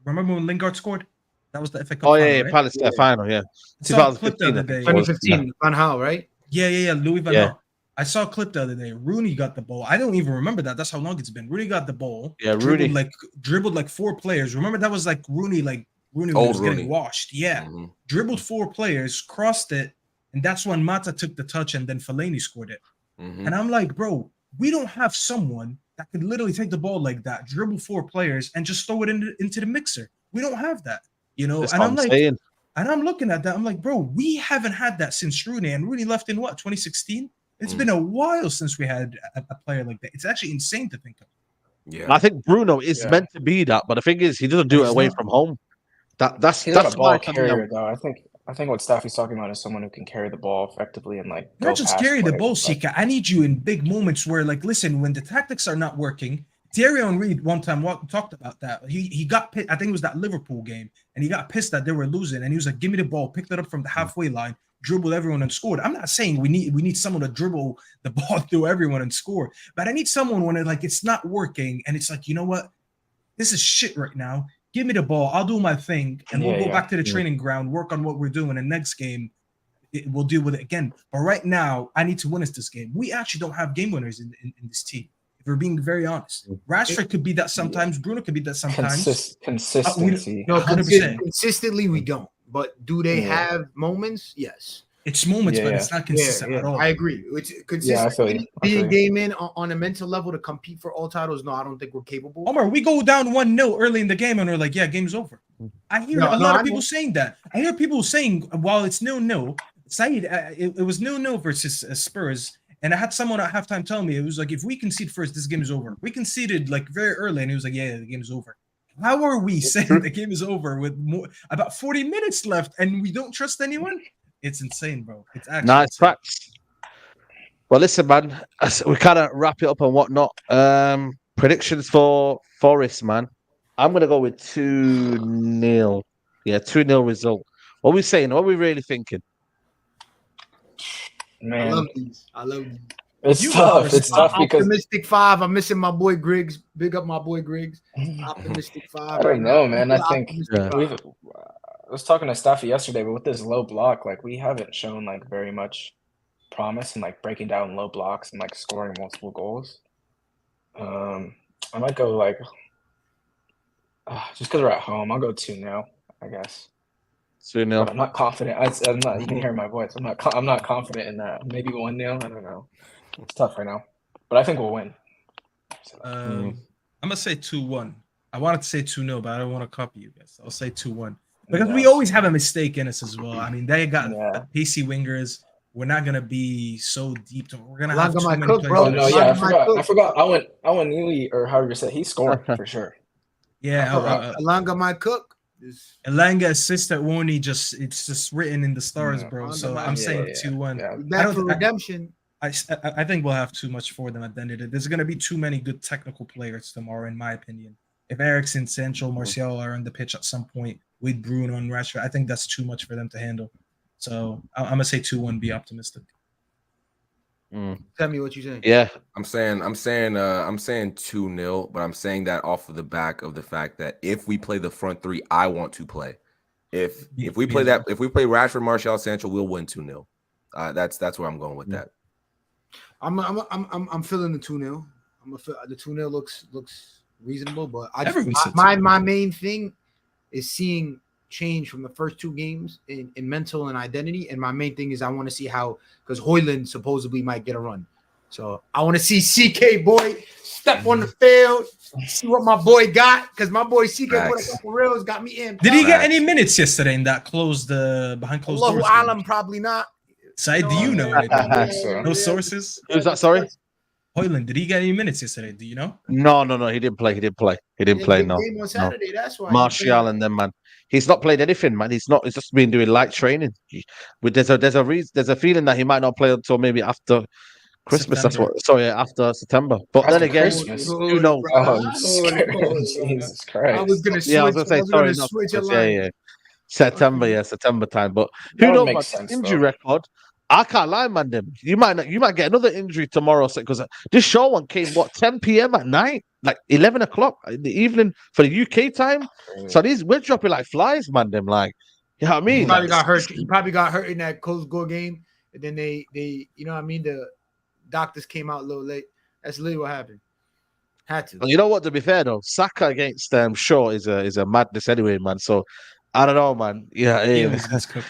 Remember when Lingard scored? That was the FA Cup Oh final, yeah, right? Palace final, yeah. I saw a clip the 2015, other I think day. it was. 2015, Van Gaal, right? Yeah, Louis Van Yeah. Gaal. I saw a clip the other day. Rooney got the ball. I don't even remember that. That's how long it's been. Rooney got the ball. Yeah, Rooney. Dribbled like 4 players. Remember that was like Rooney when Old he was Rooney. getting washed. Yeah. Mm-hmm. Dribbled 4 players, crossed it, and that's when Mata took the touch and then Fellaini scored it. Mm-hmm. And I'm like, bro, we don't have someone that could literally take the ball like that, dribble 4 players, and just throw it into the mixer. We don't have that, you know. That's and what I'm like, saying. and I'm looking at that. I'm like, bro, we haven't had that since Rooney, and Rooney left in what 2016. It's been a while since we had a player like that. It's actually insane to think of. Yeah, I think Bruno is meant to be that, but the thing is, he doesn't do it away from home. That's He's not a ball why carrier though. I think what Staffy's talking about is someone who can carry the ball effectively and like Not just past carry the players, ball, but- Sika. I need you in big moments where, like, listen, when the tactics are not working. Thierry Henry one time talked about that. He got pissed. I think it was that Liverpool game, and he got pissed that they were losing, and he was like, "Give me the ball," picked it up from the halfway line, dribbled everyone and scored. I'm not saying we need someone to dribble the ball through everyone and score, but I need someone when it's not working and it's like, you know what, this is shit right now. Give me the ball. I'll do my thing, and we'll go back to the training ground, work on what we're doing, and next game we'll deal with it again. But right now, I need to win us this game. We actually don't have game winners in this team. If we're being very honest, Rashford could be that sometimes. Bruno could be that sometimes. Consistency. No, 100%. consistently we don't. But do they have moments? Yes. It's moments, but it's not consistent at all. I agree. It's consistently being game in on a mental level to compete for all titles. No, I don't think we're capable. Omar, we go down 1-0 early in the game and we're like, yeah, game's over. I hear a lot of people saying that. I hear people saying, while it's 0-0, Saeed, it was 0-0 versus Spurs. And I had someone at halftime tell me, it was like, if we concede first, this game is over. We conceded like very early, and he was like, yeah, the game is over. How are we saying the game is over with about 40 minutes left and we don't trust anyone? It's insane, bro. It's actually nice facts. Well, listen, man, we kind of wrap it up and whatnot. Predictions for Forest, man. I'm going to go with 2-0. Yeah, 2-0 result. What are we saying? What are we really thinking? Man, I love these. It's tough. It's tough because Optimistic 5. I'm missing my boy Griggs. Big up my boy Griggs. Optimistic 5. I don't know, man. I think Optimistic I was talking to Staffy yesterday, but with this low block, like we haven't shown like very much promise in like breaking down low blocks and like scoring multiple goals. I might go like just because we're at home, I'll go 2-0, I guess. 2-0. But I'm not confident. I'm not. You can hear my voice. I'm not confident in that. Maybe 1-0. I don't know. It's tough right now, but I think we'll win. I'm gonna say 2-1. I wanted to say 2-0, but I don't want to copy you guys. I'll say 2-1 because we always have a mistake in us as well. I mean, they got PC wingers. We're not gonna be so deep. We're gonna have too many players. Oh no, yeah, I forgot. I went Neely or however you said he scored for sure. Yeah, Alanga might cook. Elanga assist at Warney, it's just written in the stars, bro. So I'm saying 2-1. Back for redemption. I think we'll have too much for them at the end of it. There's going to be too many good technical players tomorrow, in my opinion. If Eriksen, Sancho, Martial are on the pitch at some point with Bruno and Rashford, I think that's too much for them to handle. So I'm going to say 2-1, be optimistic. Tell me what you're saying. Yeah, I'm saying 2-0, but I'm saying that off of the back of the fact that if we play the front three, I want to play. If we play Rashford, Martial, Sancho, we'll win 2-0. That's where I'm going with that. I'm feeling the 2-0. The 2-0 looks reasonable, but my main thing is seeing change from the first 2 games in mental and identity, and my main thing is I want to see how, because Højlund supposedly might get a run, so I want to see CK boy step on the field, see what my boy got, because my boy CK put a couple reels, got me in. Did he get any minutes yesterday in that behind closed doors? Alam probably not. Side, do you know anything? No sources? Who's that? Sorry? Højlund, did he get any minutes yesterday? Do you know? No. He didn't play. He didn't play. No. Game on Saturday, that's why. Martial and them, man. He's not played anything, man. He's just been doing light training. There's a reason. There's a feeling that he might not play until maybe after Christmas. September. After September. But After then again, Christmas. who knows? Jesus Christ. I was gonna switch. Yeah, I was gonna say sorry. September time. But who knows? His injury record. I can't lie, man. Them you might get another injury tomorrow because this show one came 10 p.m. at night, like 11 o'clock in the evening for the UK time. So we're dropping like flies, man. Them like, you know what I mean? He probably got hurt. He probably got hurt in that close goal game, and then they you know what I mean. The doctors came out a little late. That's literally what happened. Had to. Well, you know what? To be fair though, Saka against Shaw is a madness anyway, man. So I don't know, man. Yeah,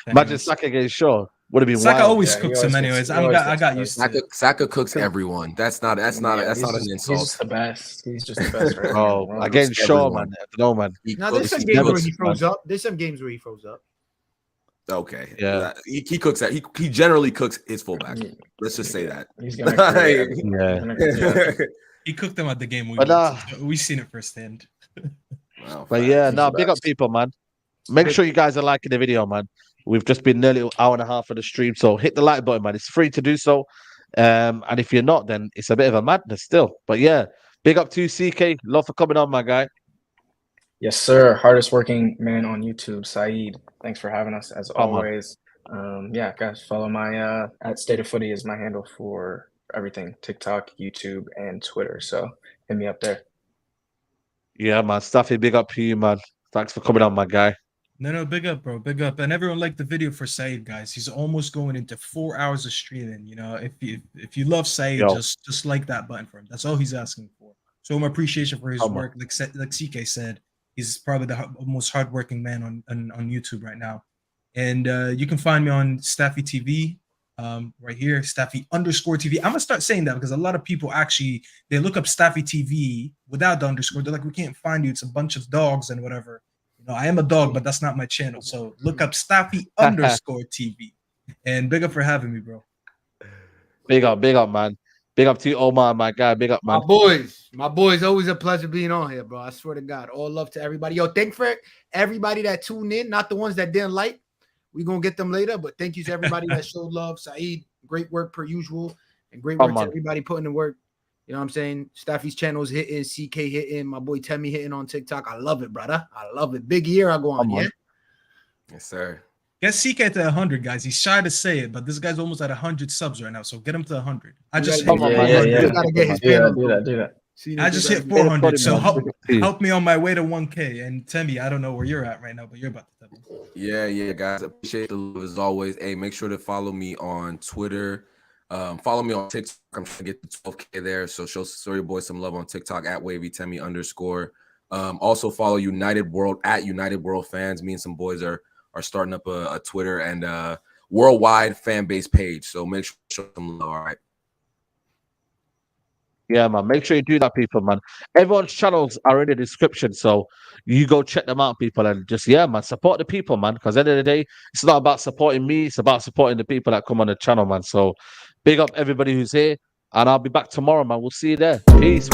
imagine Saka against Shaw. Would have been Saka wild. always cooks him anyways. I got used to it. Saka cooks everyone. That's not an insult. He's just the best. He's just the best right now. Oh, against Shaw, man. No, man. Now there's some games where he froze up. There's some games where he froze up. Okay. Yeah. He cooks that. He generally cooks his fullback. Let's just say that. He's gonna He cooked them at the game. We've seen it firsthand. But yeah, big up people, man. Make sure you guys are liking the video, man. We've just been nearly an hour and a half of the stream, so hit the like button, man. It's free to do so. And if you're not, then it's a bit of a madness still. But yeah, big up to you, CK. Love for coming on, my guy. Yes, sir. Hardest working man on YouTube, Saeed. Thanks for having us as always. Yeah, guys, follow my at State of Footy is my handle for everything: TikTok, YouTube, and Twitter. So hit me up there. Yeah, man. Staffy, big up to you, man. Thanks for coming on, my guy. No, big up, bro. Big up. And everyone liked the video for Saeed, guys. He's almost going into 4 hours of streaming. You know, if you love Saeed, just like that button for him. That's all he's asking for. Show him appreciation for his work. Like CK said, he's probably the most hardworking man on YouTube right now. And you can find me on Staffy TV, right here, Staffy_TV. I'm gonna start saying that because a lot of people actually they look up Staffy TV without the underscore. They're like, we can't find you. It's a bunch of dogs and whatever. No, I am a dog, but that's not my channel. So look up Staffy_TV. And big up for having me, bro. Big up, man. Big up to you, Omar, my guy. Big up, man. My boys, always a pleasure being on here, bro. I swear to God. All love to everybody. Yo, thank for everybody that tuned in, not the ones that didn't like. We're gonna get them later, but thank you to everybody that showed love. Saeed, great work per usual, and great work to everybody putting in work. You know what I'm saying? Staffy's channel's hitting, CK hitting, my boy Temmie hitting on TikTok. I love it, brother. I love it. Big year I go on, yeah? Yes, sir. Get CK to 100, guys. He's shy to say it, but this guy's almost at 100 subs right now, so get him to 100. I just hit 400, so help me on my way to 1K. And Temmie, I don't know where you're at right now, but you're about to tell me. Yeah, guys. Appreciate the love as always. Hey, make sure to follow me on Twitter. Follow me on TikTok. I'm trying to get to 12K there. So show your boy some love on TikTok at WavyTemmie_. Also follow United World at United World Fans. Me and some boys are starting up a Twitter and worldwide fan base page. So make sure to show some love. All right. Yeah, man. Make sure you do that, people, man. Everyone's channels are in the description, so you go check them out, people, and just man, support the people, man. Because at the end of the day, it's not about supporting me; it's about supporting the people that come on the channel, man. So, big up everybody who's here, and I'll be back tomorrow, man. We'll see you there. Peace.